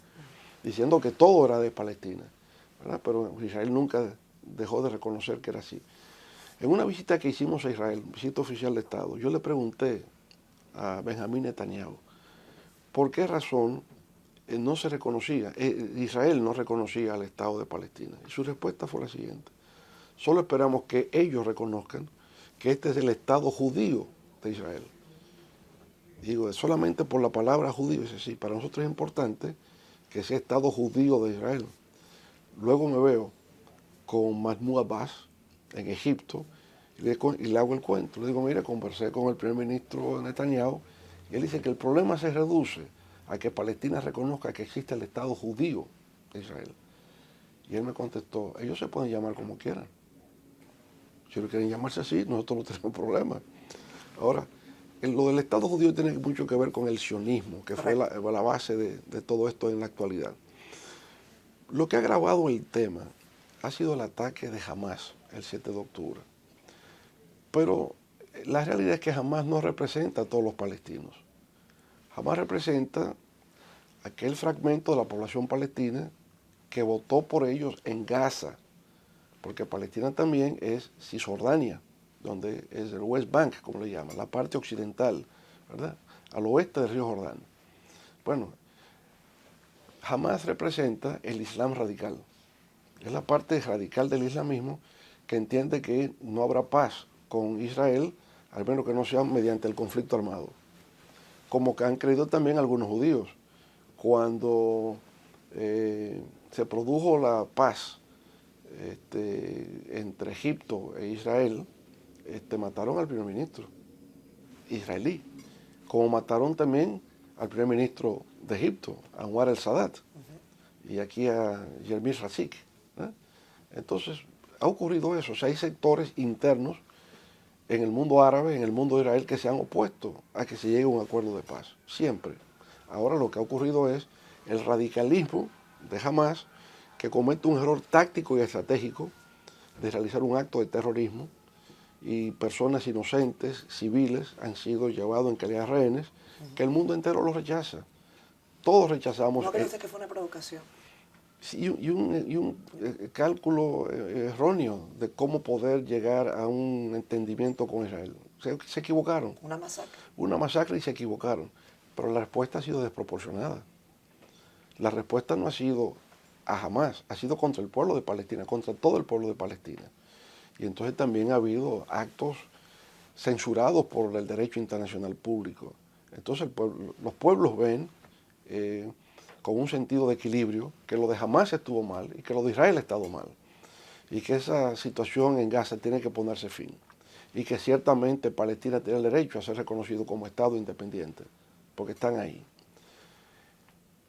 diciendo que todo era de Palestina, ¿verdad? Pero Israel nunca dejó de reconocer que era así. En una visita que hicimos a Israel, visita oficial de Estado, yo le pregunté a Benjamín Netanyahu por qué razón no se reconocía, Israel no reconocía al Estado de Palestina. Y su respuesta fue la siguiente: solo esperamos que ellos reconozcan que este es el Estado judío de Israel. Digo, solamente por la palabra judío. Dice, sí, para nosotros es importante que sea Estado judío de Israel. Luego me veo con Mahmoud Abbas en Egipto y le hago el cuento. Le digo, mira, conversé con el primer ministro Netanyahu y él dice que el problema se reduce a que Palestina reconozca que existe el Estado judío de Israel. Y él me contestó, ellos se pueden llamar como quieran. Si no quieren llamarse así, nosotros no tenemos problema. Ahora, lo del Estado judío tiene mucho que ver con el sionismo, que fue la base de todo esto en la actualidad. Lo que ha agravado el tema ha sido el ataque de Hamás el 7 de octubre. Pero la realidad es que Hamás no representa a todos los palestinos. Hamás representa aquel fragmento de la población palestina que votó por ellos en Gaza, porque Palestina también es Cisjordania, donde es el West Bank, como le llaman, la parte occidental, ¿verdad? Al oeste del río Jordán. Bueno, Hamás representa el Islam radical. Es la parte radical del islamismo que entiende que no habrá paz con Israel, al menos que no sea mediante el conflicto armado. Como que han creído también algunos judíos. Cuando se produjo la paz entre Egipto e Israel, mataron al primer ministro israelí, como mataron también al primer ministro de Egipto, Anwar el-Sadat, y aquí a Yermi Razik. Entonces, ha ocurrido eso. O sea, hay sectores internos en el mundo árabe, en el mundo de Israel, que se han opuesto a que se llegue a un acuerdo de paz, siempre. Ahora lo que ha ocurrido es el radicalismo de Hamás, que comete un error táctico y estratégico de realizar un acto de terrorismo, y personas inocentes, civiles, han sido llevados en calidad de rehenes, que el mundo entero lo rechaza. Todos rechazamos. ¿No crees que fue una provocación? Sí, y un cálculo erróneo de cómo poder llegar a un entendimiento con Israel. Se equivocaron. Una masacre. Una masacre y se equivocaron. Pero la respuesta ha sido desproporcionada. La respuesta no ha sido a Hamás, ha sido contra el pueblo de Palestina, contra todo el pueblo de Palestina. Y entonces también ha habido actos censurados por el derecho internacional público. Entonces los pueblos ven con un sentido de equilibrio que lo de Hamás estuvo mal y que lo de Israel ha estado mal. Y que esa situación en Gaza tiene que ponerse fin. Y que ciertamente Palestina tiene el derecho a ser reconocido como Estado independiente, porque están ahí.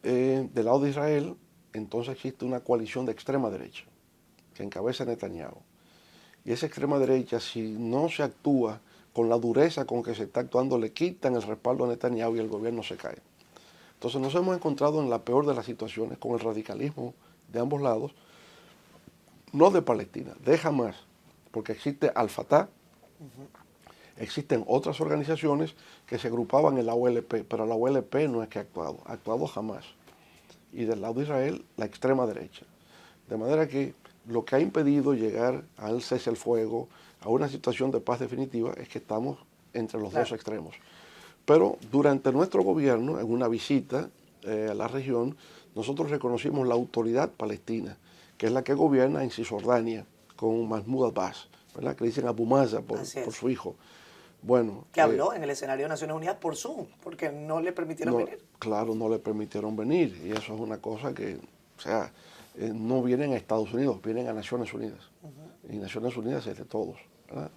Del lado de Israel, entonces existe una coalición de extrema derecha que encabeza Netanyahu. Y esa extrema derecha, si no se actúa con la dureza con que se está actuando, le quitan el respaldo a Netanyahu y el gobierno se cae. Entonces nos hemos encontrado en la peor de las situaciones con el radicalismo de ambos lados, no de Palestina, de Hamás, porque existe Al-Fatah, existen otras organizaciones que se agrupaban en la OLP, pero la OLP no es que ha actuado Hamás. Y del lado de Israel, la extrema derecha. De manera que lo que ha impedido llegar al cese al fuego, a una situación de paz definitiva, es que estamos entre los dos extremos. Pero durante nuestro gobierno, en una visita a la región, nosotros reconocimos la autoridad palestina, que es la que gobierna en Cisjordania, con Mahmoud Abbas, ¿verdad? Que le dicen Abu Maza por su hijo. Bueno, que habló en el escenario de Naciones Unidas por Zoom, porque no le permitieron venir. Claro, no le permitieron venir, y eso es una cosa que, o sea, no vienen a Estados Unidos, vienen a Naciones Unidas. Y Naciones Unidas es de todos, ¿verdad?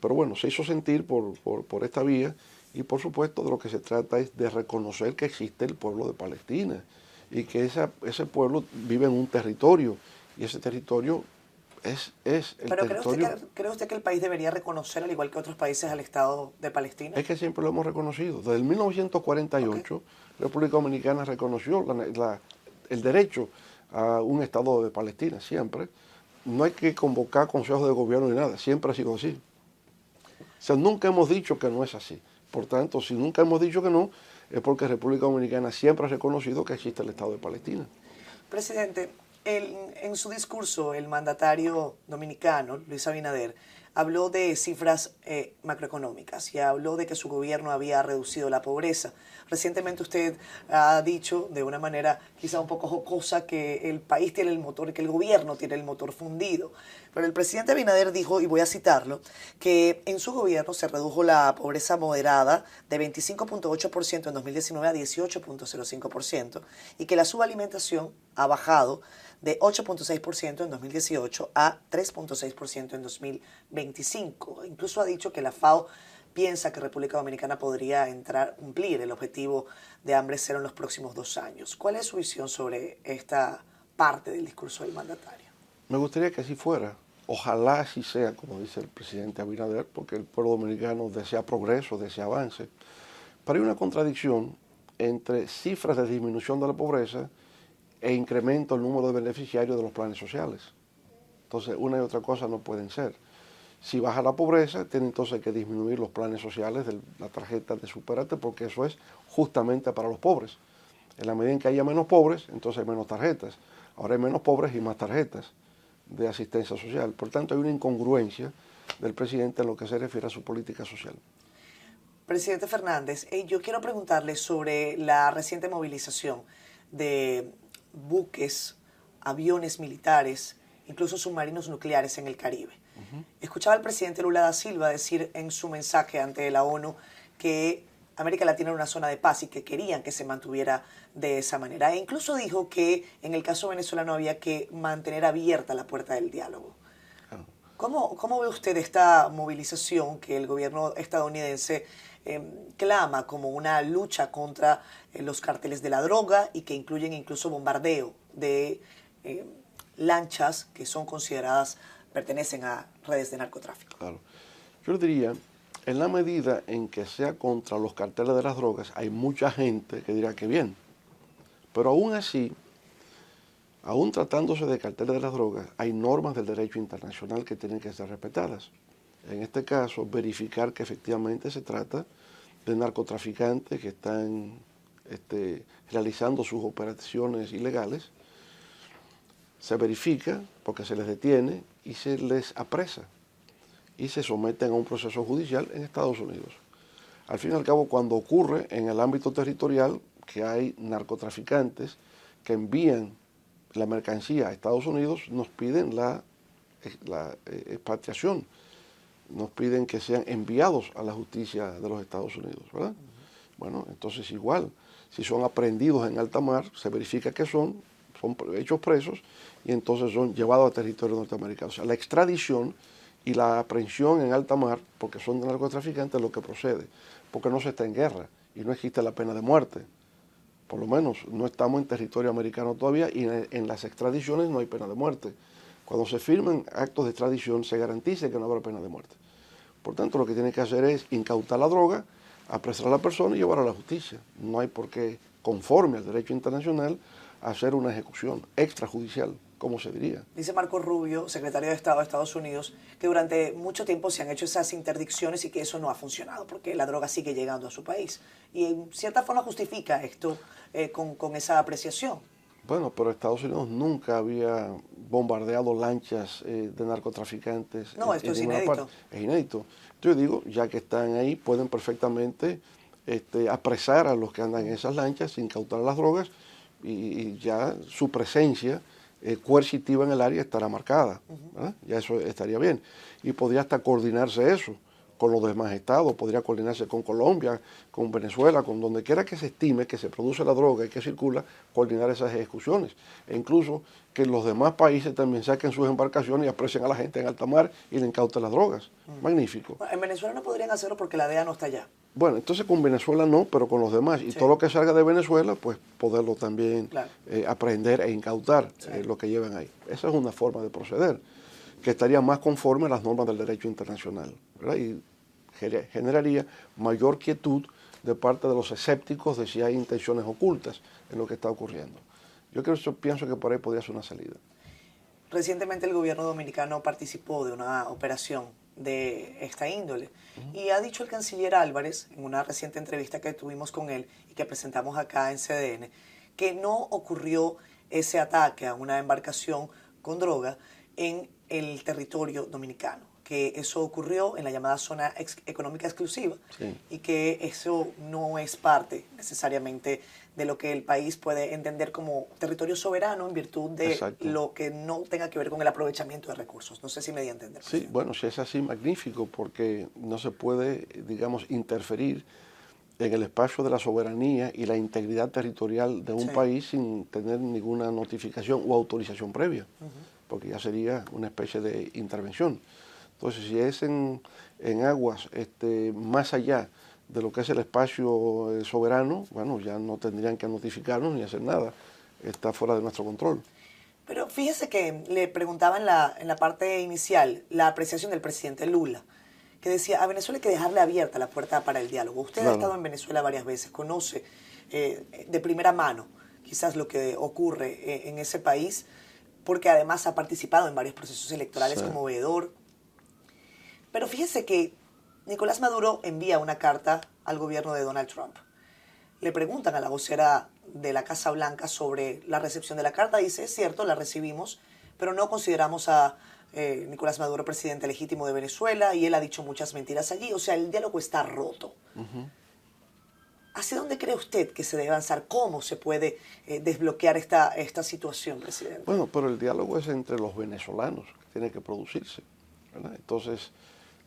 Pero bueno, se hizo sentir por esta vía, y por supuesto de lo que se trata es de reconocer que existe el pueblo de Palestina y que ese pueblo vive en un territorio, y ese territorio es el territorio. ¿Cree usted que el país debería reconocer, al igual que otros países, al Estado de Palestina? Es que siempre lo hemos reconocido. Desde el 1948, República Dominicana reconoció el derecho a un Estado de Palestina, siempre. No hay que convocar consejos de gobierno ni nada, siempre ha sido así. O sea, nunca hemos dicho que no es así. Por tanto, si nunca hemos dicho que no, es porque República Dominicana siempre ha reconocido que existe el Estado de Palestina. Presidente, en su discurso, el mandatario dominicano, Luis Abinader, habló de cifras macroeconómicas y habló de que su gobierno había reducido la pobreza. Recientemente usted ha dicho de una manera quizá un poco jocosa que el país tiene el motor, que el gobierno tiene el motor fundido. Pero el presidente Abinader dijo, y voy a citarlo, que en su gobierno se redujo la pobreza moderada de 25.8% en 2019 a 18.05% y que la subalimentación ha bajado de 8.6% en 2018 a 3.6% en 2025. Incluso ha dicho que la FAO piensa que República Dominicana podría cumplir el objetivo de hambre cero en los próximos 2 años. ¿Cuál es su visión sobre esta parte del discurso del mandatario. Me gustaría que así fuera. Ojalá así sea, como dice el presidente Abinader, porque el pueblo dominicano desea progreso, desea avance. Pero hay una contradicción entre cifras de disminución de la pobreza e incremento del número de beneficiarios de los planes sociales. Entonces, una y otra cosa no pueden ser. Si baja la pobreza, tiene entonces que disminuir los planes sociales de la tarjeta de Supérate, porque eso es justamente para los pobres. En la medida en que haya menos pobres, entonces hay menos tarjetas. Ahora hay menos pobres y más tarjetas de asistencia social. Por tanto, hay una incongruencia del presidente en lo que se refiere a su política social. Presidente Fernández, yo quiero preguntarle sobre la reciente movilización de buques, aviones militares, incluso submarinos nucleares en el Caribe. Escuchaba al presidente Lula da Silva decir en su mensaje ante la ONU que América Latina era una zona de paz y que querían que se mantuviera de esa manera. E incluso dijo que en el caso venezolano había que mantener abierta la puerta del diálogo. ¿Cómo ve usted esta movilización que el gobierno estadounidense clama como una lucha contra los cárteles de la droga y que incluyen incluso bombardeo de lanchas que son consideradas, pertenecen a redes de narcotráfico? Claro. Yo diría, en la medida en que sea contra los carteles de las drogas, hay mucha gente que dirá que bien. Pero aún así, aún tratándose de carteles de las drogas, hay normas del derecho internacional que tienen que ser respetadas. En este caso, verificar que efectivamente se trata de narcotraficantes que están realizando sus operaciones ilegales. Se verifica porque se les detiene y se les apresa y se someten a un proceso judicial en Estados Unidos. Al fin y al cabo, cuando ocurre en el ámbito territorial que hay narcotraficantes que envían la mercancía a Estados Unidos, nos piden la expatriación, nos piden que sean enviados a la justicia de los Estados Unidos, ¿verdad? Bueno, entonces igual, si son aprehendidos en alta mar, se verifica que son hechos presos y entonces son llevados a territorio norteamericano. O sea, la extradición y la aprehensión en alta mar, porque son narcotraficantes, es lo que procede, porque no se está en guerra y no existe la pena de muerte. Por lo menos no estamos en territorio americano todavía y en las extradiciones no hay pena de muerte. Cuando se firman actos de extradición se garantiza que no habrá pena de muerte. Por tanto, lo que tiene que hacer es incautar la droga, apresar a la persona y llevarla a la justicia. No hay por qué, conforme al derecho internacional, hacer una ejecución extrajudicial, como se diría. Dice Marco Rubio, secretario de Estado de Estados Unidos, que durante mucho tiempo se han hecho esas interdicciones y que eso no ha funcionado porque la droga sigue llegando a su país. Y en cierta forma justifica esto con esa apreciación. Bueno, pero Estados Unidos nunca había bombardeado lanchas de narcotraficantes. No, esto es inédito. Es inédito. Yo digo, ya que están ahí, pueden perfectamente apresar a los que andan en esas lanchas, incautar las drogas y ya su presencia coercitiva en el área estará marcada, ¿verdad? Ya eso estaría bien. Y podría hasta coordinarse eso con los demás estados, podría coordinarse con Colombia, con Venezuela, con donde quiera que se estime que se produce la droga y que circula, coordinar esas ejecuciones. E incluso que los demás países también saquen sus embarcaciones y aprecien a la gente en alta mar y le incauten las drogas. Magnífico. En Venezuela no podrían hacerlo porque la DEA no está allá. Bueno, entonces con Venezuela no, pero con los demás. Y todo lo que salga de Venezuela, pues poderlo también aprehender e incautar lo que llevan ahí. Esa es una forma de proceder que estaría más conforme a las normas del derecho internacional, ¿verdad? Y generaría mayor quietud de parte de los escépticos de si hay intenciones ocultas en lo que está ocurriendo. Pienso que por ahí podría ser una salida. Recientemente el gobierno dominicano participó de una operación de esta índole y ha dicho el canciller Álvarez en una reciente entrevista que tuvimos con él y que presentamos acá en CDN que no ocurrió ese ataque a una embarcación con droga en el territorio dominicano, que eso ocurrió en la llamada zona económica exclusiva y que eso no es parte necesariamente de lo que el país puede entender como territorio soberano en virtud de lo que no tenga que ver con el aprovechamiento de recursos. No sé si me di a entender. Sí, bueno, si es así, magnífico, porque no se puede, digamos, interferir en el espacio de la soberanía y la integridad territorial de un país sin tener ninguna notificación o autorización previa, porque ya sería una especie de intervención. Entonces, si es en aguas más allá de lo que es el espacio soberano, bueno, ya no tendrían que notificarnos ni hacer nada. Está fuera de nuestro control. Pero fíjese que le preguntaba en la parte inicial la apreciación del presidente Lula, que decía, a Venezuela hay que dejarle abierta la puerta para el diálogo. Usted ha estado en Venezuela varias veces, conoce de primera mano quizás lo que ocurre en ese país, porque además ha participado en varios procesos electorales como veedor. Pero fíjese que Nicolás Maduro envía una carta al gobierno de Donald Trump. Le preguntan a la vocera de la Casa Blanca sobre la recepción de la carta. Dice, es cierto, la recibimos, pero no consideramos a Nicolás Maduro presidente legítimo de Venezuela y él ha dicho muchas mentiras allí. O sea, el diálogo está roto. ¿Hacia dónde cree usted que se debe avanzar? ¿Cómo se puede desbloquear esta situación, presidente? Bueno, pero el diálogo es entre los venezolanos que tiene que producirse, ¿verdad? Entonces,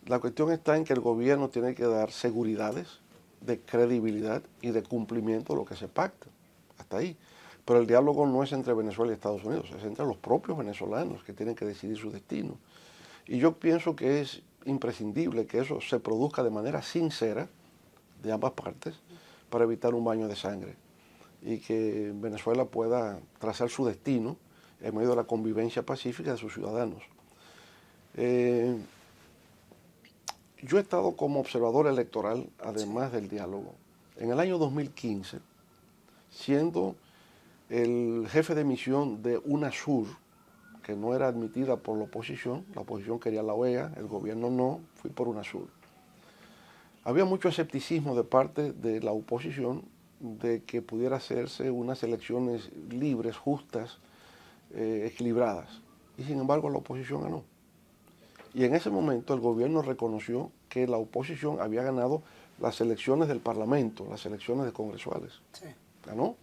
la cuestión está en que el gobierno tiene que dar seguridades de credibilidad y de cumplimiento de lo que se pacta. Hasta ahí. Pero el diálogo no es entre Venezuela y Estados Unidos, es entre los propios venezolanos que tienen que decidir su destino. Y yo pienso que es imprescindible que eso se produzca de manera sincera de ambas partes para evitar un baño de sangre y que Venezuela pueda trazar su destino en medio de la convivencia pacífica de sus ciudadanos. Yo he estado como observador electoral, además del diálogo, en el año 2015, siendo el jefe de misión de UNASUR, que no era admitida por la oposición quería la OEA, el gobierno no, fui por UNASUR. Había mucho escepticismo de parte de la oposición de que pudiera hacerse unas elecciones libres, justas, equilibradas. Y sin embargo la oposición ganó. Y en ese momento el gobierno reconoció que la oposición había ganado las elecciones del Parlamento, las elecciones de congresuales. Sí. Ganó.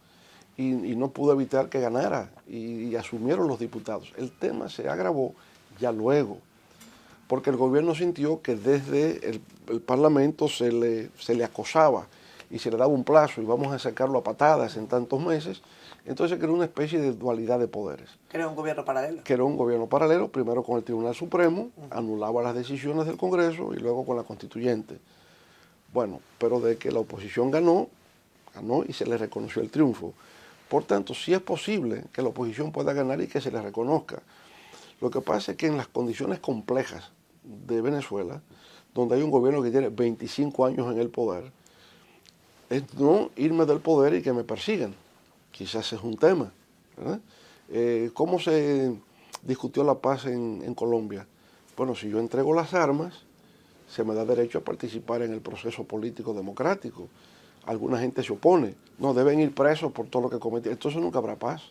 Y no pudo evitar que ganara. Y asumieron los diputados. El tema se agravó ya luego, porque el gobierno sintió que desde el Parlamento se le acosaba y se le daba un plazo y vamos a sacarlo a patadas en tantos meses. Entonces creó una especie de dualidad de poderes. Creó un gobierno paralelo. Creó un gobierno paralelo, primero con el Tribunal Supremo, anulaba las decisiones del Congreso y luego con la Constituyente. Bueno, pero de que la oposición ganó y se le reconoció el triunfo. Por tanto, sí es posible que la oposición pueda ganar y que se le reconozca. Lo que pasa es que en las condiciones complejas de Venezuela, donde hay un gobierno que tiene 25 años en el poder, es no irme del poder y que me persigan. Quizás es un tema, ¿verdad? ¿Cómo se discutió la paz en Colombia? Bueno, si yo entrego las armas, se me da derecho a participar en el proceso político democrático. Alguna gente se opone, no, deben ir presos por todo lo que cometieron. Entonces nunca habrá paz.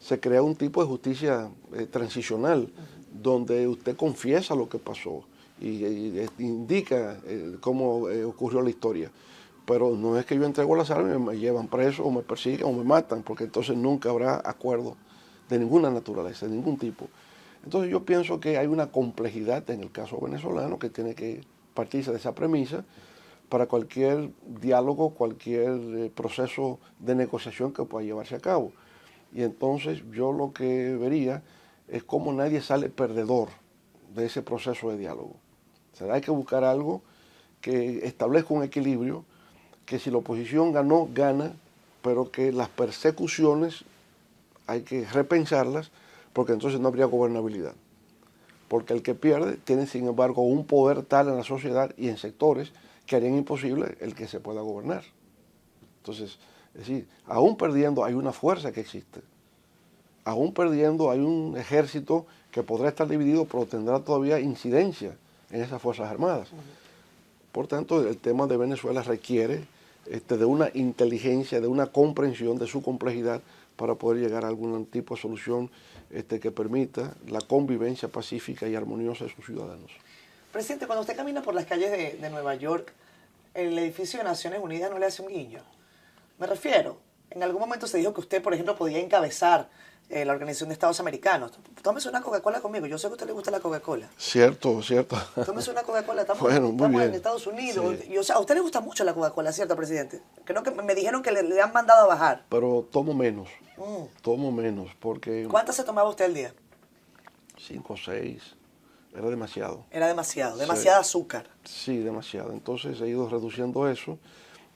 Se crea un tipo de justicia transicional, donde usted confiesa lo que pasó y indica cómo ocurrió la historia. Pero no es que yo entrego las armas y me llevan preso o me persiguen o me matan, porque entonces nunca habrá acuerdo de ninguna naturaleza, de ningún tipo. Entonces yo pienso que hay una complejidad en el caso venezolano que tiene que partirse de esa premisa para cualquier diálogo, cualquier proceso de negociación que pueda llevarse a cabo. Y entonces yo lo que vería es cómo nadie sale perdedor de ese proceso de diálogo. O sea, hay que buscar algo que establezca un equilibrio, que si la oposición ganó, gana, pero que las persecuciones hay que repensarlas, porque entonces no habría gobernabilidad. Porque el que pierde tiene, sin embargo, un poder tal en la sociedad y en sectores que harían imposible el que se pueda gobernar. Entonces, es decir, aún perdiendo hay una fuerza que existe. Aún perdiendo hay un ejército que podrá estar dividido, pero tendrá todavía incidencia en esas Fuerzas Armadas. Por tanto, el tema de Venezuela requiere de una inteligencia, de una comprensión de su complejidad para poder llegar a algún tipo de solución que permita la convivencia pacífica y armoniosa de sus ciudadanos. Presidente, cuando usted camina por las calles de Nueva York, el edificio de Naciones Unidas no le hace un guiño. Me refiero, en algún momento se dijo que usted, por ejemplo, podía encabezar la Organización de Estados Americanos. Tómese una Coca-Cola conmigo. Yo sé que a usted le gusta la Coca-Cola. Cierto, cierto. Tómese una Coca-Cola. Estamos bien. en Estados Unidos. Sí. Y, o sea, a usted le gusta mucho la Coca-Cola, ¿cierto, presidente? Creo que me dijeron que le han mandado a bajar. Pero tomo menos. Tomo menos, porque... ¿Cuántas se tomaba usted al día? 5 o 6. Era demasiado. Era demasiado. Demasiada azúcar. Sí, demasiado. Entonces he ido reduciendo eso.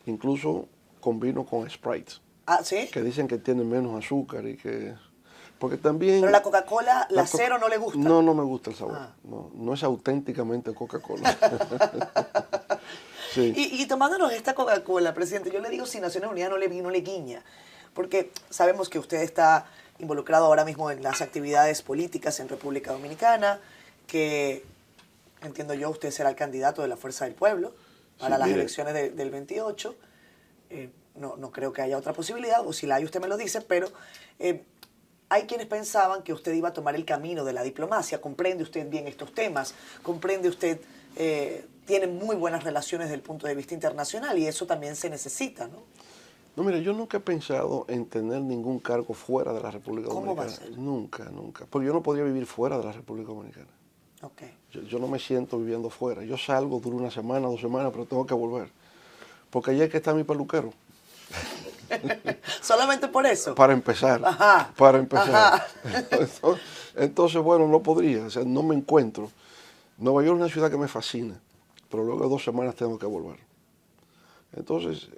Incluso combino con Sprite. Ah, ¿sí? Que dicen que tiene menos azúcar y que... Porque también... Pero la Coca-Cola, la cero, no le gusta. No, no me gusta el sabor. Ah. No, no es auténticamente Coca-Cola. Sí. Y tomándonos esta Coca-Cola, presidente, yo le digo, si Naciones Unidas no le guiña, porque sabemos que usted está involucrado ahora mismo en las actividades políticas en República Dominicana, que entiendo yo usted será el candidato de la Fuerza del Pueblo para Sí, las mire. elecciones del 28. No creo que haya otra posibilidad, o si la hay usted me lo dice, pero hay quienes pensaban que usted iba a tomar el camino de la diplomacia. ¿Comprende usted bien estos temas? ¿Comprende usted? Tiene muy buenas relaciones desde el punto de vista internacional y eso también se necesita, ¿no? No, mire, yo nunca he pensado en tener ningún cargo fuera de la República ¿Cómo va a Dominicana. ser? Nunca, nunca. Porque yo no podría vivir fuera de la República Dominicana. Ok. Yo no me siento viviendo fuera. Yo salgo, duro una semana, 2 semanas, pero tengo que volver. Porque allá es que está mi peluquero. ¿Solamente por eso? Para empezar. Ajá. Para empezar. Ajá. Entonces, bueno, no podría. O sea, no me encuentro. Nueva York es una ciudad que me fascina, pero luego de 2 semanas tengo que volver. Entonces,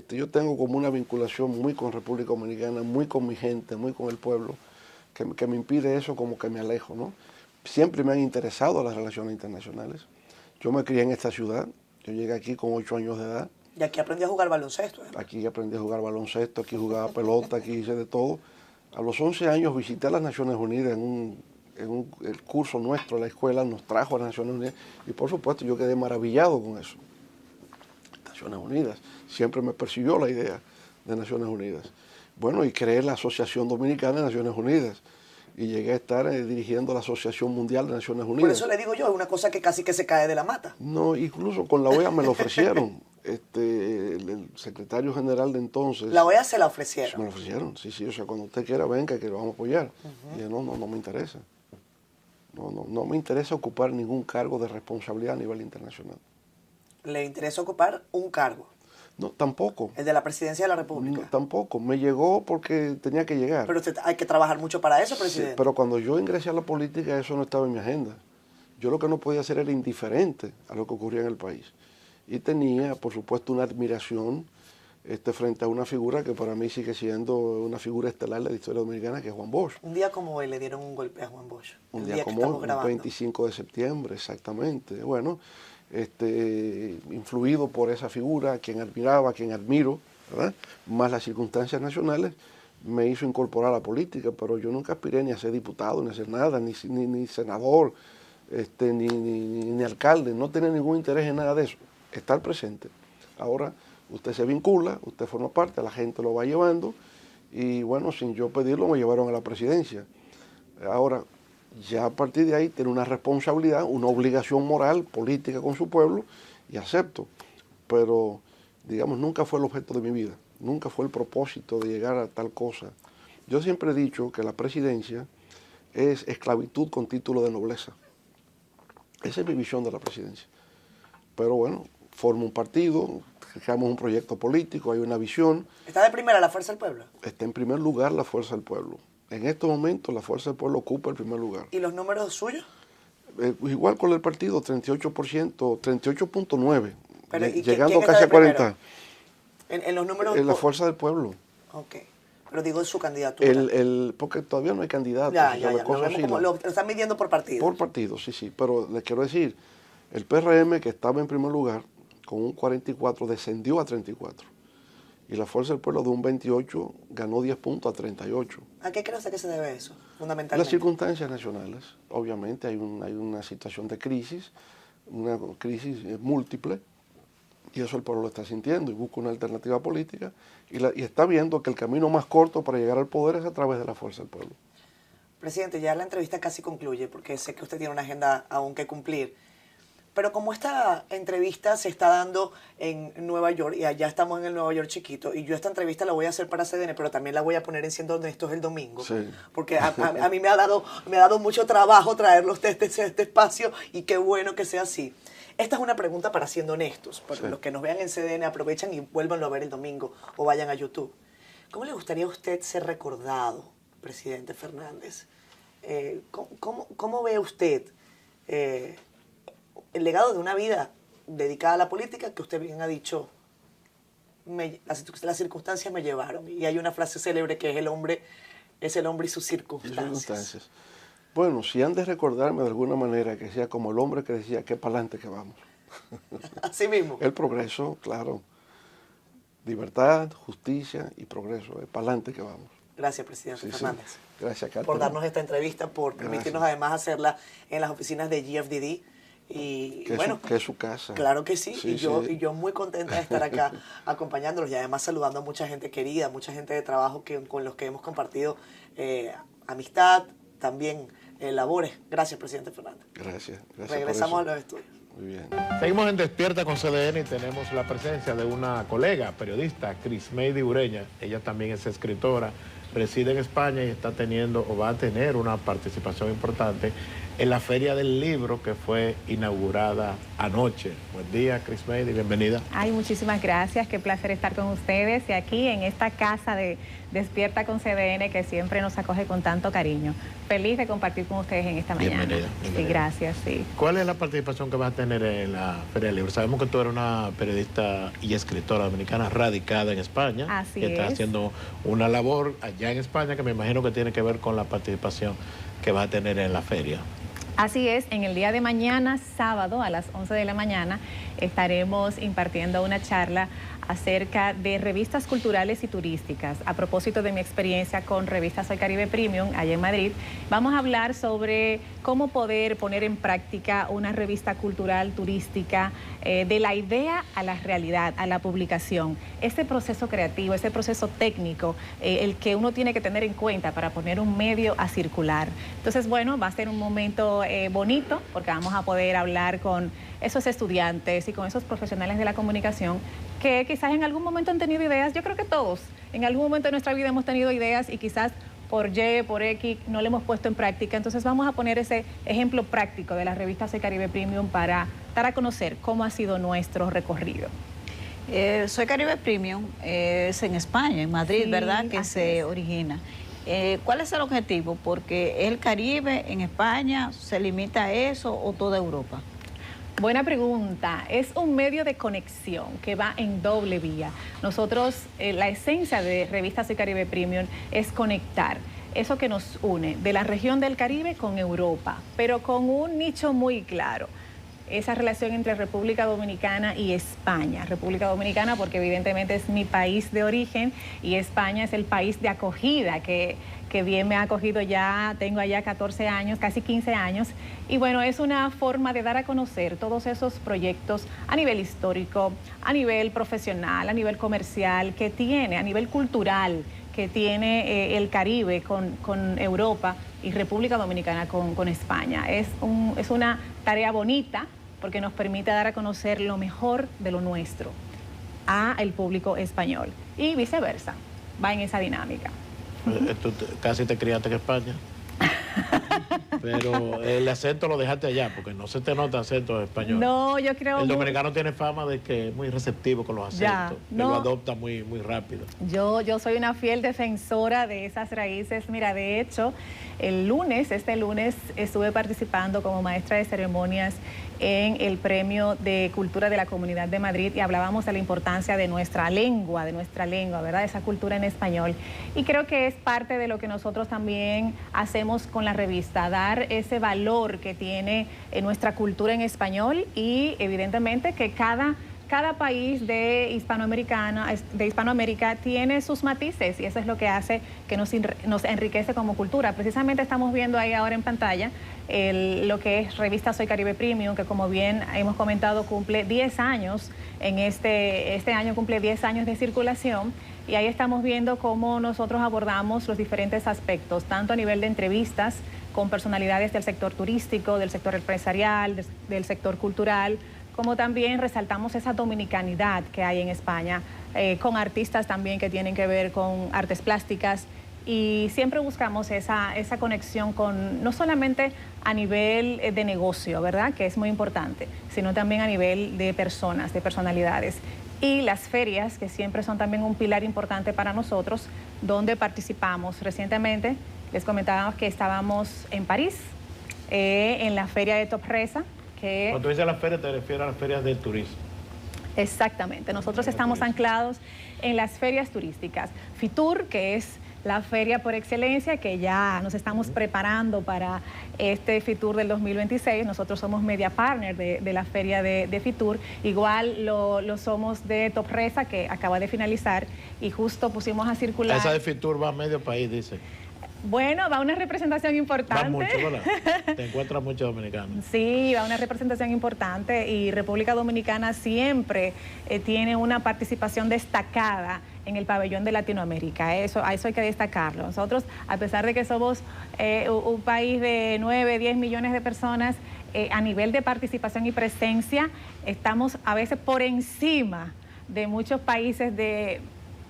yo tengo como una vinculación muy con República Dominicana, muy con mi gente, muy con el pueblo, que me impide eso, como que me alejo, ¿no? Siempre me han interesado las relaciones internacionales. Yo me crié en esta ciudad, yo llegué aquí con 8 años de edad. Y aquí aprendí a jugar baloncesto. Aquí aprendí a jugar baloncesto, aquí jugaba pelota, aquí hice de todo. A los 11 años visité las Naciones Unidas el curso nuestro, la escuela nos trajo a las Naciones Unidas y por supuesto yo quedé maravillado con eso. Naciones Unidas, siempre me persiguió la idea de Naciones Unidas. Bueno, y creé la Asociación Dominicana de Naciones Unidas y llegué a estar dirigiendo la Asociación Mundial de Naciones Unidas. Por eso le digo yo, es una cosa que casi que se cae de la mata. No, incluso con la OEA me lo ofrecieron. El secretario general de entonces... La OEA se la ofrecieron. Me lo ofrecieron, sí, o sea, cuando usted quiera venga, que lo vamos a apoyar. Y dije, no me interesa. No me interesa ocupar ningún cargo de responsabilidad a nivel internacional. ¿Le interesa ocupar un cargo? No, tampoco. El de la presidencia de la República. No, tampoco. Me llegó porque tenía que llegar. Pero usted, hay que trabajar mucho para eso, presidente. Sí, pero cuando yo ingresé a la política, eso no estaba en mi agenda. Yo lo que no podía hacer era indiferente a lo que ocurría en el país. Y tenía, por supuesto, una admiración frente a una figura que para mí sigue siendo una figura estelar de la historia dominicana, que es Juan Bosch. Un día como hoy le dieron un golpe a Juan Bosch. Un El día que como estamos hoy, el grabando. 25 de septiembre, exactamente. Bueno, influido por esa figura, a quien admiraba, a quien admiro, ¿verdad? Más las circunstancias nacionales, me hizo incorporar a la política, pero yo nunca aspiré ni a ser diputado, ni a ser nada, ni senador, ni alcalde, no tenía ningún interés en nada de eso, estar presente. Ahora usted se vincula, usted forma parte, la gente lo va llevando, y bueno, sin yo pedirlo me llevaron a la presidencia. Ahora, ya a partir de ahí tiene una responsabilidad, una obligación moral, política con su pueblo, y acepto. Pero, digamos, nunca fue el objeto de mi vida, nunca fue el propósito de llegar a tal cosa. Yo siempre he dicho que la presidencia es esclavitud con título de nobleza. Esa es mi visión de la presidencia. Pero bueno, formo un partido, creamos un proyecto político, hay una visión. ¿Está de primera la Fuerza del Pueblo? Está en primer lugar la Fuerza del Pueblo. En estos momentos la Fuerza del Pueblo ocupa el primer lugar. ¿Y los números suyos? Igual con el partido, 38%, 38.9%, llegando ¿quién está casi de a 40%. En los números... En la Fuerza del Pueblo. Ok. Pero digo en su candidatura. Porque todavía no hay candidatos. Ya, o sea, ya, la ya. cosa Lo vemos oscila. como lo están midiendo por partido. Por partido, sí. Pero les quiero decir, el PRM, que estaba en primer lugar, con un 44, descendió a 34. Y la Fuerza del Pueblo de un 28 ganó 10 puntos a 38. ¿A qué cree usted que se debe eso, fundamentalmente? Las circunstancias nacionales, obviamente hay una situación de crisis, una crisis múltiple, y eso el pueblo lo está sintiendo y busca una alternativa política y está viendo que el camino más corto para llegar al poder es a través de la Fuerza del Pueblo. Presidente, ya la entrevista casi concluye porque sé que usted tiene una agenda aún que cumplir. Pero como esta entrevista se está dando en Nueva York y allá estamos en el Nueva York chiquito y yo esta entrevista la voy a hacer para CDN, pero también la voy a poner en Siendo Honestos el domingo. Sí. Porque a mí me ha dado mucho trabajo traerlo a usted este espacio y qué bueno que sea así. Esta es una pregunta para Siendo Honestos. Para los que nos vean en CDN aprovechan y vuélvanlo a ver el domingo o vayan a YouTube. ¿Cómo le gustaría a usted ser recordado, presidente Fernández? ¿Cómo ve usted el legado de una vida dedicada a la política que usted bien ha dicho, las circunstancias me llevaron? Y hay una frase célebre que es el hombre es el hombre y sus circunstancias. Bueno, si han de recordarme de alguna manera que sea como el hombre que decía que para adelante que vamos. Así mismo. El progreso, claro. Libertad, justicia y progreso. Es para adelante que vamos. Gracias, presidente Fernández. Sí. Gracias, Carter. Por darnos esta entrevista, por permitirnos además hacerla en las oficinas de GFDD. Y bueno, que es su casa. Claro que sí, y yo muy contenta de estar acá acompañándolos y además saludando a mucha gente querida, mucha gente de trabajo con los que hemos compartido amistad, también labores. Gracias, presidente Fernández. Gracias. Regresamos a los estudios. Muy bien. Seguimos en Despierta con CDN y tenemos la presencia de una colega periodista, Crismeidi Ureña. Ella también es escritora, reside en España y está teniendo o va a tener una participación importante en la Feria del Libro que fue inaugurada anoche. Buen día, Crismeidi, bienvenida. Ay, muchísimas gracias, qué placer estar con ustedes y aquí en esta casa de Despierta con CDN que siempre nos acoge con tanto cariño. Feliz de compartir con ustedes en esta mañana. Bienvenida. Sí, gracias, sí. ¿Cuál es la participación que vas a tener en la Feria del Libro? Sabemos que tú eres una periodista y escritora dominicana radicada en España. Así que está es. haciendo una labor allá en España que me imagino que tiene que ver con la participación que vas a tener en la feria. Así es, en el día de mañana, sábado, a las 11 de la mañana, estaremos impartiendo una charla acerca de revistas culturales y turísticas. A propósito de mi experiencia con Revista Soy Caribe Premium, allá en Madrid, vamos a hablar sobre cómo poder poner en práctica una revista cultural turística, de la idea a la realidad, a la publicación. Ese proceso creativo, ese proceso técnico, el que uno tiene que tener en cuenta para poner un medio a circular. Entonces, bueno, va a ser un momento bonito porque vamos a poder hablar con esos estudiantes y con esos profesionales de la comunicación que quizás en algún momento han tenido ideas. Yo creo que todos en algún momento de nuestra vida hemos tenido ideas y quizás por Y, por X, no le hemos puesto en práctica. Entonces vamos a poner ese ejemplo práctico de la revista Soy Caribe Premium para dar a conocer cómo ha sido nuestro recorrido. Soy Caribe Premium es en España, en Madrid, Sí, ¿verdad? Que así se es. origina. ¿Cuál es el objetivo? Porque el Caribe en España, ¿se limita a eso o toda Europa? Buena pregunta. Es un medio de conexión que va en doble vía. Nosotros, la esencia de Revista Soy Caribe Premium es conectar eso que nos une de la región del Caribe con Europa, pero con un nicho muy claro. Esa relación entre República Dominicana y España. República Dominicana porque evidentemente es mi país de origen y España es el país de acogida que bien me ha acogido ya, tengo allá 14 años, casi 15 años. Y bueno, es una forma de dar a conocer todos esos proyectos a nivel histórico, a nivel profesional, a nivel comercial, que tiene, a nivel cultural, que tiene el Caribe con Europa y República Dominicana con España. Es una tarea bonita porque nos permite dar a conocer lo mejor de lo nuestro a el público español y viceversa, va en esa dinámica. Tú casi te criaste en España, pero el acento lo dejaste allá porque no se te nota acento español. No, yo creo... El dominicano tiene fama de que es muy receptivo con los acentos, que lo adopta muy rápido. Yo soy una fiel defensora de esas raíces. Mira, de hecho, este lunes estuve participando como maestra de ceremonias en el Premio de Cultura de la Comunidad de Madrid y hablábamos de la importancia de nuestra lengua, ¿verdad? Esa cultura en español. Y creo que es parte de lo que nosotros también hacemos con la revista, dar ese valor que tiene nuestra cultura en español y evidentemente que cada país de Hispanoamérica tiene sus matices y eso es lo que hace que nos enriquece como cultura. Precisamente estamos viendo ahí ahora en pantalla lo que es Revista Soy Caribe Premium, que como bien hemos comentado cumple 10 años, en este año cumple 10 años de circulación y ahí estamos viendo cómo nosotros abordamos los diferentes aspectos, tanto a nivel de entrevistas con personalidades del sector turístico, del sector empresarial, del sector cultural, como también resaltamos esa dominicanidad que hay en España, con artistas también que tienen que ver con artes plásticas y siempre buscamos esa conexión con, no solamente a nivel de negocio, ¿verdad?, que es muy importante, sino también a nivel de personas, de personalidades. Y las ferias, que siempre son también un pilar importante para nosotros, donde participamos. Recientemente les comentábamos que estábamos en París, en la feria de Topresa. Cuando tú dices la feria, te refieres a las ferias del turismo. Exactamente, nosotros estamos anclados en las ferias turísticas. FITUR, que es la feria por excelencia, que ya nos estamos preparando para este Fitur del 2026. Nosotros somos media partner de la feria de Fitur. Igual lo somos de Top Reza, que acaba de finalizar, y justo pusimos a circular. Esa de Fitur va a medio país, dice. Bueno, va una representación importante. Va mucho, ¿verdad? Te encuentras muchos dominicanos. Sí, va una representación importante, y República Dominicana siempre tiene una participación destacada en el pabellón de Latinoamérica. A eso hay que destacarlo. Nosotros, a pesar de que somos un país de 9, 10 millones de personas, a nivel de participación y presencia, estamos a veces por encima de muchos países de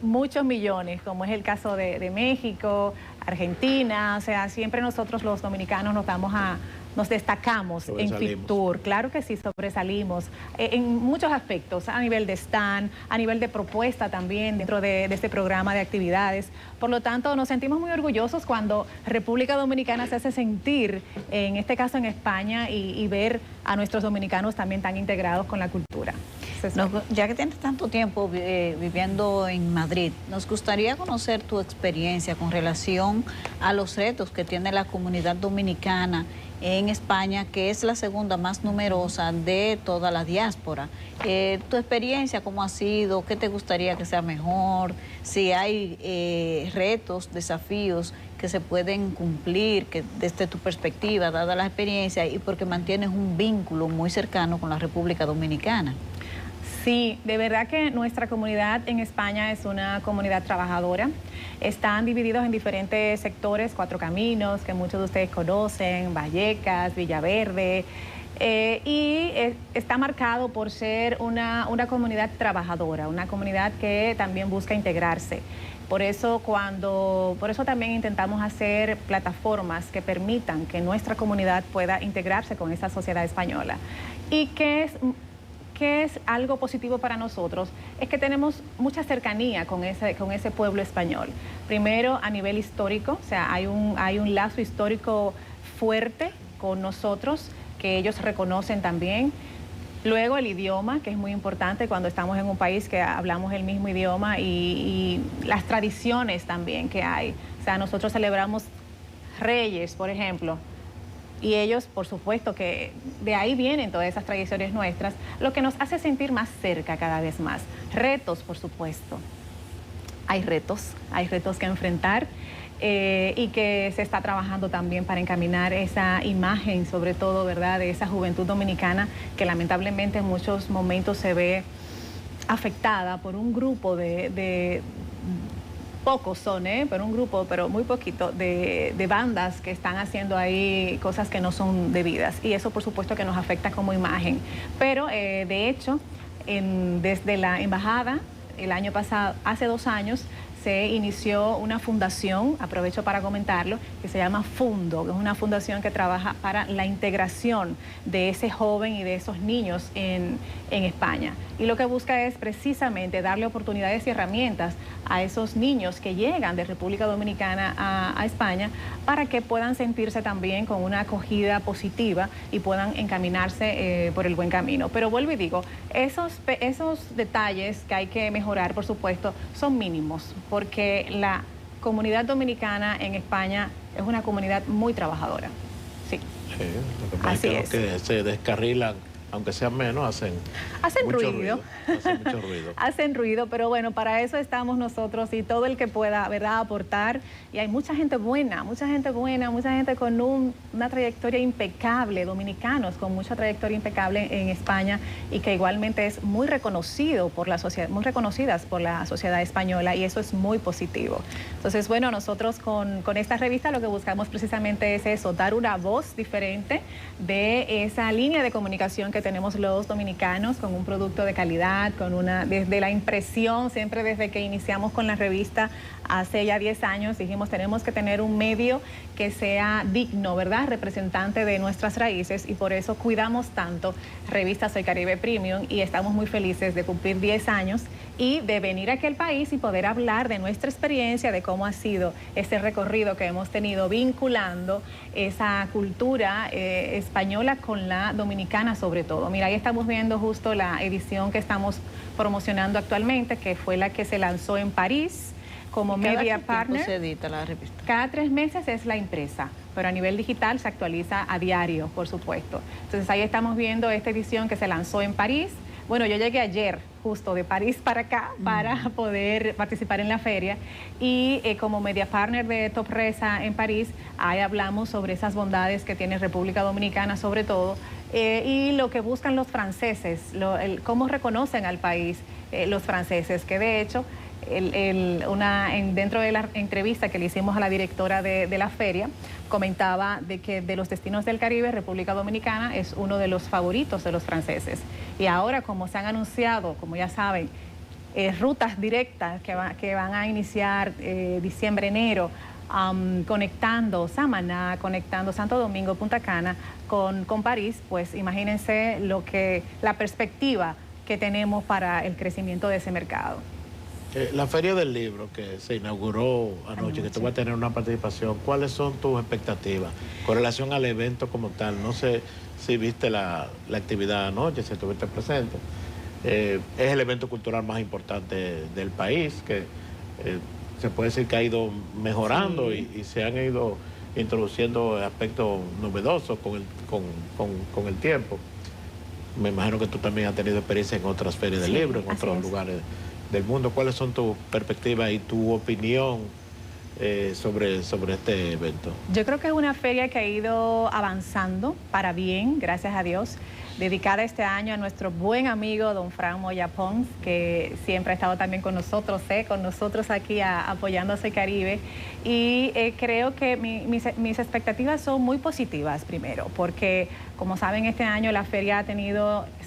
muchos millones, como es el caso de México, Argentina. O sea, siempre nosotros los dominicanos nos destacamos en Fitur. Claro que sí, sobresalimos en muchos aspectos, a nivel de stand, a nivel de propuesta también dentro de este programa de actividades. Por lo tanto, nos sentimos muy orgullosos cuando República Dominicana se hace sentir, en este caso en España, y ver a nuestros dominicanos también tan integrados con la cultura. Ya que tienes tanto tiempo viviendo en Madrid, nos gustaría conocer tu experiencia con relación a los retos que tiene la comunidad dominicana en España, que es la segunda más numerosa de toda la diáspora. Tu experiencia, ¿cómo ha sido? ¿Qué te gustaría que sea mejor? Si hay retos, desafíos que se pueden cumplir, que desde tu perspectiva, dada la experiencia, y porque mantienes un vínculo muy cercano con la República Dominicana. Sí, de verdad que nuestra comunidad en España es una comunidad trabajadora. Están divididos en diferentes sectores, Cuatro Caminos, que muchos de ustedes conocen, Vallecas, Villaverde, y está marcado por ser una comunidad trabajadora, una comunidad que también busca integrarse. Por eso también intentamos hacer plataformas que permitan que nuestra comunidad pueda integrarse con esta sociedad española. ¿Y qué es algo positivo para nosotros? Es que tenemos mucha cercanía con ese pueblo español. Primero, a nivel histórico, o sea, hay un lazo histórico fuerte con nosotros, que ellos reconocen también. Luego, el idioma, que es muy importante cuando estamos en un país que hablamos el mismo idioma, y las tradiciones también que hay. O sea, nosotros celebramos Reyes, por ejemplo, y ellos, por supuesto, que de ahí vienen todas esas tradiciones nuestras, lo que nos hace sentir más cerca cada vez más. Retos, por supuesto. Hay retos que enfrentar, y que se está trabajando también para encaminar esa imagen, sobre todo, ¿verdad?, de esa juventud dominicana que lamentablemente en muchos momentos se ve afectada por un grupo pocos son, pero un grupo, pero muy poquito, de bandas que están haciendo ahí cosas que no son debidas, y eso por supuesto que nos afecta como imagen. Pero de hecho, desde la embajada, el año pasado, hace 2 años, se inició una fundación, aprovecho para comentarlo, que se llama Fundo, que es una fundación que trabaja para la integración de ese joven y de esos niños en España. Y lo que busca es precisamente darle oportunidades y herramientas a esos niños que llegan de República Dominicana a España, para que puedan sentirse también con una acogida positiva y puedan encaminarse por el buen camino. Pero vuelvo y digo, esos detalles que hay que mejorar, por supuesto, son mínimos, porque la comunidad dominicana en España es una comunidad muy trabajadora. Sí. Sí, lo que pasa es que los que se descarrilan, aunque sean menos, hacen ruido. Hacen mucho ruido. Hacen ruido, pero bueno, para eso estamos nosotros, y todo el que pueda, ¿verdad?, aportar. Y hay mucha gente buena, mucha gente con una trayectoria impecable, dominicanos con mucha trayectoria impecable en España, y que igualmente es muy reconocido por la sociedad, muy reconocidas por la sociedad española, y eso es muy positivo. Entonces, bueno, nosotros con esta revista lo que buscamos precisamente es eso, dar una voz diferente de esa línea de comunicación que tenemos los dominicanos, con un producto de calidad, desde la impresión, siempre desde que iniciamos con la revista hace ya 10 años, dijimos, tenemos que tener un medio que sea digno, ¿verdad?, representante de nuestras raíces, y por eso cuidamos tanto Revista Soy Caribe Premium, y estamos muy felices de cumplir 10 años y de venir aquí al país y poder hablar de nuestra experiencia, de cómo ha sido este recorrido que hemos tenido vinculando esa cultura española con la dominicana sobre todo. Mira, ahí estamos viendo justo la edición que estamos promocionando actualmente, que fue la que se lanzó en París, como ¿Y cada media qué tiempo partner. se edita la revista? Cada 3 meses es la impresa, pero a nivel digital se actualiza a diario, por supuesto. Entonces ahí estamos viendo esta edición que se lanzó en París. Bueno, yo llegué ayer justo de París para acá para poder participar en la feria y como media partner de Top Resa en París, ahí hablamos sobre esas bondades que tiene República Dominicana sobre todo y lo que buscan los franceses, cómo reconocen al país los franceses, que de hecho dentro de la entrevista que le hicimos a la directora de la feria, comentaba de que de los destinos del Caribe, República Dominicana es uno de los favoritos de los franceses. Y ahora, como se han anunciado, como ya saben, rutas directas que van a iniciar diciembre, enero, conectando Samaná, conectando Santo Domingo, Punta Cana con París, pues imagínense la perspectiva que tenemos para el crecimiento de ese mercado. La Feria del Libro que se inauguró anoche, que tú vas a tener una participación, ¿cuáles son tus expectativas con relación al evento como tal? No sé si viste la actividad anoche, si estuviste presente. Es el evento cultural más importante del país, que se puede decir que ha ido mejorando y se han ido introduciendo aspectos novedosos con el tiempo. Me imagino que tú también has tenido experiencia en otras ferias del libro, en otros lugares del mundo. ¿Cuáles son tus perspectivas y tu opinión sobre este evento? Yo creo que es una feria que ha ido avanzando para bien, gracias a Dios, dedicada este año a nuestro buen amigo don Fran Moya Pons, que siempre ha estado también con nosotros aquí apoyando a Caribe. Y creo que mis expectativas son muy positivas, primero, porque como saben, este año la feria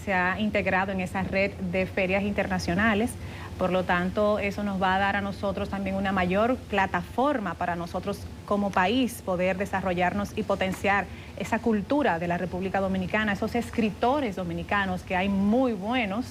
se ha integrado en esa red de ferias internacionales. Por lo tanto, eso nos va a dar a nosotros también una mayor plataforma para nosotros como país poder desarrollarnos y potenciar esa cultura de la República Dominicana, esos escritores dominicanos que hay muy buenos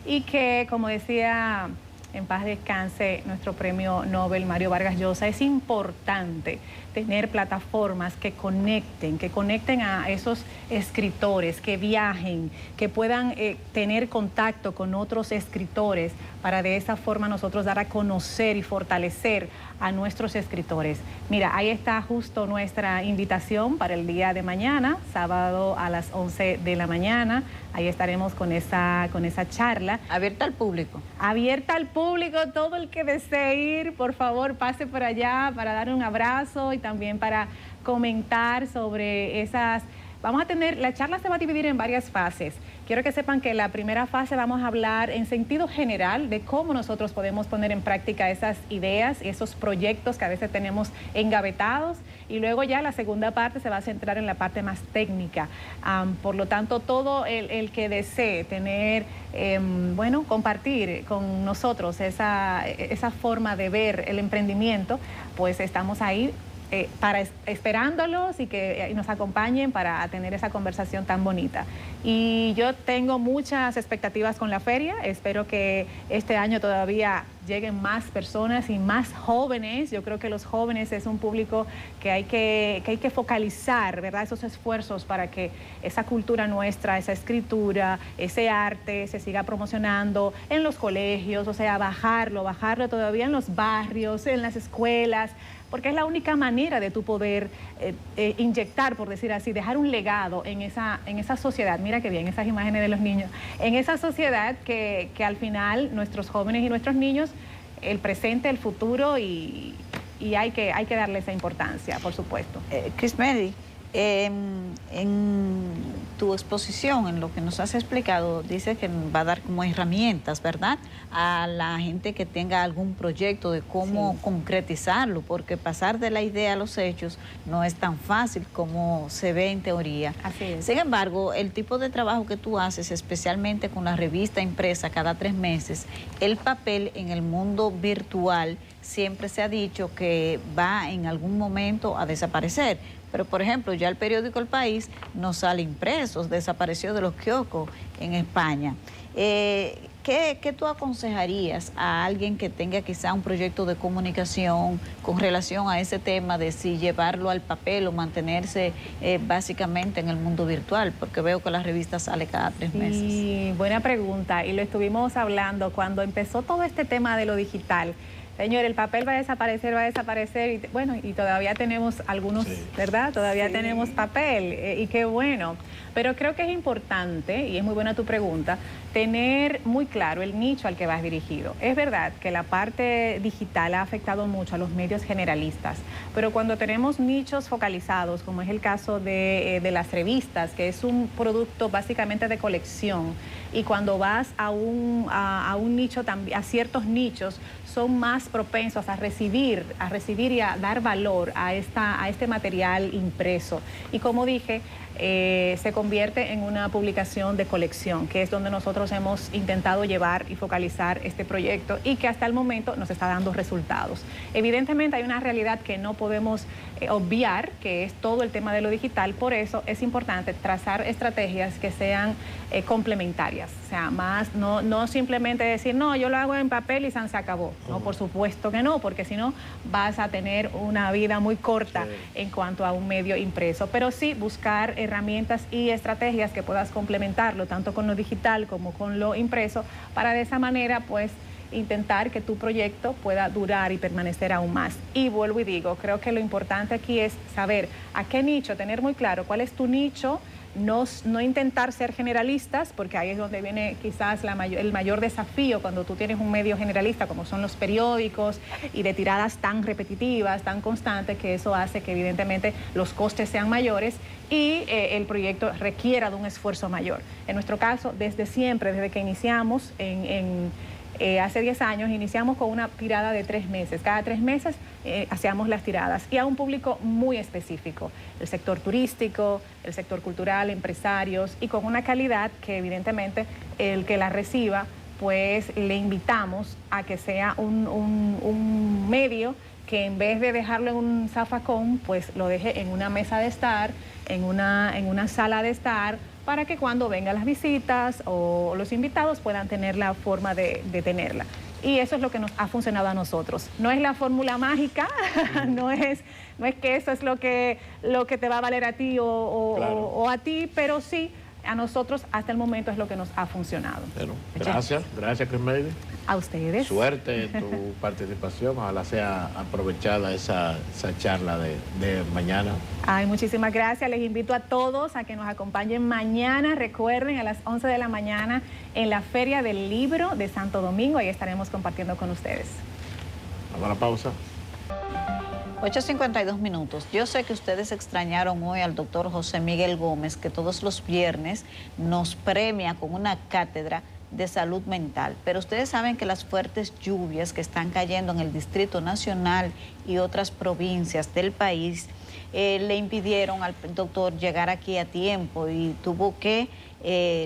y que, como decía, en paz descanse nuestro premio Nobel Mario Vargas Llosa, es importante tener plataformas que conecten a esos escritores, que viajen, que puedan tener contacto con otros escritores para de esa forma nosotros dar a conocer y fortalecer a nuestros escritores. Mira, ahí está justo nuestra invitación para el día de mañana, sábado a las 11 de la mañana. Ahí estaremos con esa charla. ¿Abierta al público? Abierta al público, todo el que desee ir, por favor, pase por allá para dar un abrazo y también para comentar sobre esas... la charla se va a dividir en varias fases. Quiero que sepan que la primera fase vamos a hablar en sentido general de cómo nosotros podemos poner en práctica esas ideas y esos proyectos que a veces tenemos engavetados, y luego ya la segunda parte se va a centrar en la parte más técnica. Por lo tanto, todo el que desee tener, compartir con nosotros esa forma de ver el emprendimiento, pues estamos ahí esperándolos y que nos acompañen para tener esa conversación tan bonita. Y yo tengo muchas expectativas con la feria. Espero que este año todavía lleguen más personas y más jóvenes. Yo creo que los jóvenes es un público que hay que focalizar, ¿verdad? Esos esfuerzos para que esa cultura nuestra, esa escritura, ese arte se siga promocionando en los colegios, o sea, bajarlo todavía en los barrios, en las escuelas, porque es la única manera de tú poder inyectar, por decir así, dejar un legado en esa sociedad. Mira qué bien, esas imágenes de los niños. En esa sociedad que al final nuestros jóvenes y nuestros niños, el presente, el futuro, y hay que darle esa importancia, por supuesto. Crismedi, en tu exposición, en lo que nos has explicado, dices que va a dar como herramientas, ¿verdad?, a la gente que tenga algún proyecto de cómo concretizarlo, porque pasar de la idea a los hechos no es tan fácil como se ve en teoría. Así es. Sin embargo, el tipo de trabajo que tú haces, especialmente con la revista impresa cada 3 meses, el papel en el mundo virtual siempre se ha dicho que va en algún momento a desaparecer. Pero, por ejemplo, ya el periódico El País no sale impreso, desapareció de los kioscos en España. ¿Qué tú aconsejarías a alguien que tenga quizá un proyecto de comunicación con relación a ese tema de si llevarlo al papel o mantenerse básicamente en el mundo virtual? Porque veo que la revista sale cada 3 meses. Sí, buena pregunta. Y lo estuvimos hablando cuando empezó todo este tema de lo digital. Señor, el papel va a desaparecer, y bueno, y todavía tenemos algunos, ¿verdad? Todavía tenemos papel, y qué bueno. Pero creo que es importante, y es muy buena tu pregunta, tener muy claro el nicho al que vas dirigido. Es verdad que la parte digital ha afectado mucho a los medios generalistas, pero cuando tenemos nichos focalizados, como es el caso de las revistas, que es un producto básicamente de colección, y cuando vas a un nicho, a ciertos nichos, son más propensos a recibir y a dar valor a este material impreso. Y como dije, se convierte en una publicación de colección, que es donde nosotros hemos intentado llevar y focalizar este proyecto, y que hasta el momento nos está dando resultados. Evidentemente hay una realidad que no podemos obviar, que es todo el tema de lo digital. Por eso es importante trazar estrategias que sean complementarias, o sea, no simplemente decir, no, yo lo hago en papel y se acabó. No, por supuesto que no, porque si no vas a tener una vida muy corta en cuanto a un medio impreso, pero sí buscar herramientas y estrategias que puedas complementarlo tanto con lo digital como con lo impreso, para de esa manera pues intentar que tu proyecto pueda durar y permanecer aún más. Y vuelvo y digo, creo que lo importante aquí es saber a qué nicho, tener muy claro cuál es tu nicho. No intentar ser generalistas, porque ahí es donde viene quizás el mayor desafío cuando tú tienes un medio generalista como son los periódicos, y de tiradas tan repetitivas, tan constantes, que eso hace que evidentemente los costes sean mayores y el proyecto requiera de un esfuerzo mayor. En nuestro caso, desde siempre, desde que iniciamos hace 10 años, iniciamos con una tirada de 3 meses. Cada 3 meses hacíamos las tiradas, y a un público muy específico: el sector turístico, el sector cultural, empresarios, y con una calidad que evidentemente el que la reciba, pues le invitamos a que sea un medio que, en vez de dejarlo en un zafacón, pues lo deje en una mesa de estar, en una sala de estar, para que cuando vengan las visitas o los invitados puedan tener la forma de tenerla. Y eso es lo que nos ha funcionado a nosotros. No es la fórmula mágica, no es que eso es lo que te va a valer a ti o a ti, pero sí, a nosotros hasta el momento es lo que nos ha funcionado. Bueno, gracias, Crismeide. A ustedes. Suerte en tu participación, ojalá sea aprovechada esa charla de mañana. Ay, muchísimas gracias. Les invito a todos a que nos acompañen mañana. Recuerden, a las 11 de la mañana en la Feria del Libro de Santo Domingo. Ahí estaremos compartiendo con ustedes. Vamos a la pausa. 8:52 minutos. Yo sé que ustedes extrañaron hoy al doctor José Miguel Gómez, que todos los viernes nos premia con una cátedra de salud mental, pero ustedes saben que las fuertes lluvias que están cayendo en el Distrito Nacional y otras provincias del país le impidieron al doctor llegar aquí a tiempo, y tuvo que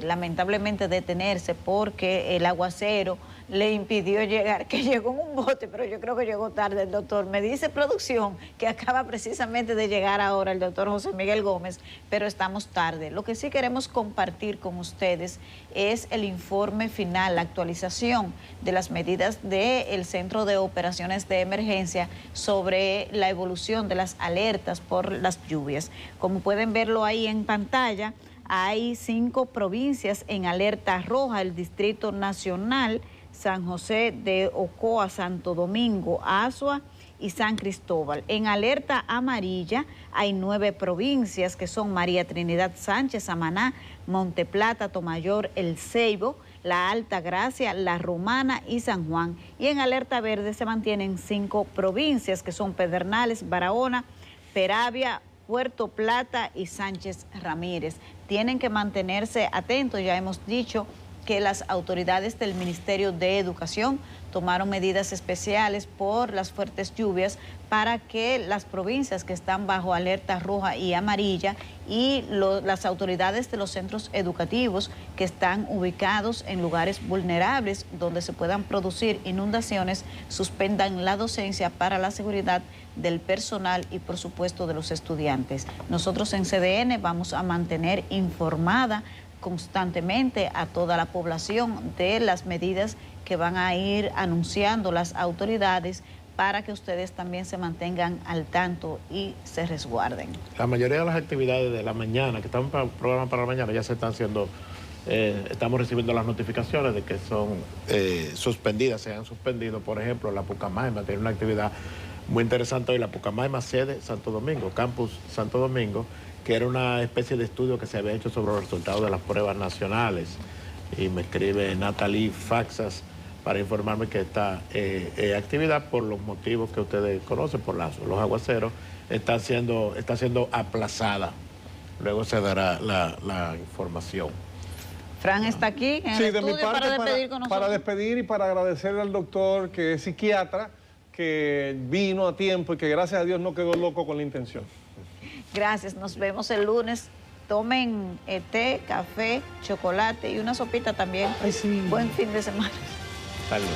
lamentablemente detenerse porque el aguacero le impidió llegar, que llegó en un bote, pero yo creo que llegó tarde el doctor. Me dice producción que acaba precisamente de llegar ahora el doctor José Miguel Gómez, pero estamos tarde. Lo que sí queremos compartir con ustedes es el informe final, la actualización de las medidas del Centro de Operaciones de Emergencia sobre la evolución de las alertas por las lluvias. Como pueden verlo ahí en pantalla, hay 5 provincias en alerta roja: el Distrito Nacional, San José de Ocoa, Santo Domingo, Azua y San Cristóbal. En alerta amarilla hay 9 provincias, que son María Trinidad Sánchez, Samaná, Monteplata, Tomayor, El Ceibo, La Alta Gracia, La Romana y San Juan. Y en alerta verde se mantienen 5 provincias, que son Pedernales, Barahona, Peravia, Puerto Plata y Sánchez Ramírez. Tienen que mantenerse atentos. Ya hemos dicho que las autoridades del Ministerio de Educación tomaron medidas especiales por las fuertes lluvias para que las provincias que están bajo alerta roja y amarilla y las autoridades de los centros educativos que están ubicados en lugares vulnerables donde se puedan producir inundaciones suspendan la docencia para la seguridad del personal y por supuesto de los estudiantes. Nosotros en CDN vamos a mantener informada constantemente a toda la población de las medidas que van a ir anunciando las autoridades para que ustedes también se mantengan al tanto y se resguarden. La mayoría de las actividades de la mañana, que están programas para la mañana, ya se están haciendo estamos recibiendo las notificaciones de que son suspendidas, se han suspendido. Por ejemplo, la Pucamaima tiene una actividad muy interesante hoy, la Pucamaima sede Santo Domingo, Campus Santo Domingo, que era una especie de estudio que se había hecho sobre los resultados de las pruebas nacionales. Y me escribe Natalie Faxas para informarme que esta actividad, por los motivos que ustedes conocen, por los aguaceros, está siendo aplazada. Luego se dará la información. Fran está aquí en el de mi estudio parte, para despedir con nosotros. para despedir y para agradecerle al doctor, que es psiquiatra, que vino a tiempo y que gracias a Dios no quedó loco con la intención. Gracias, nos vemos el lunes. Tomen té, café, chocolate y una sopita también. Ay, sí. Buen fin de semana. Salud.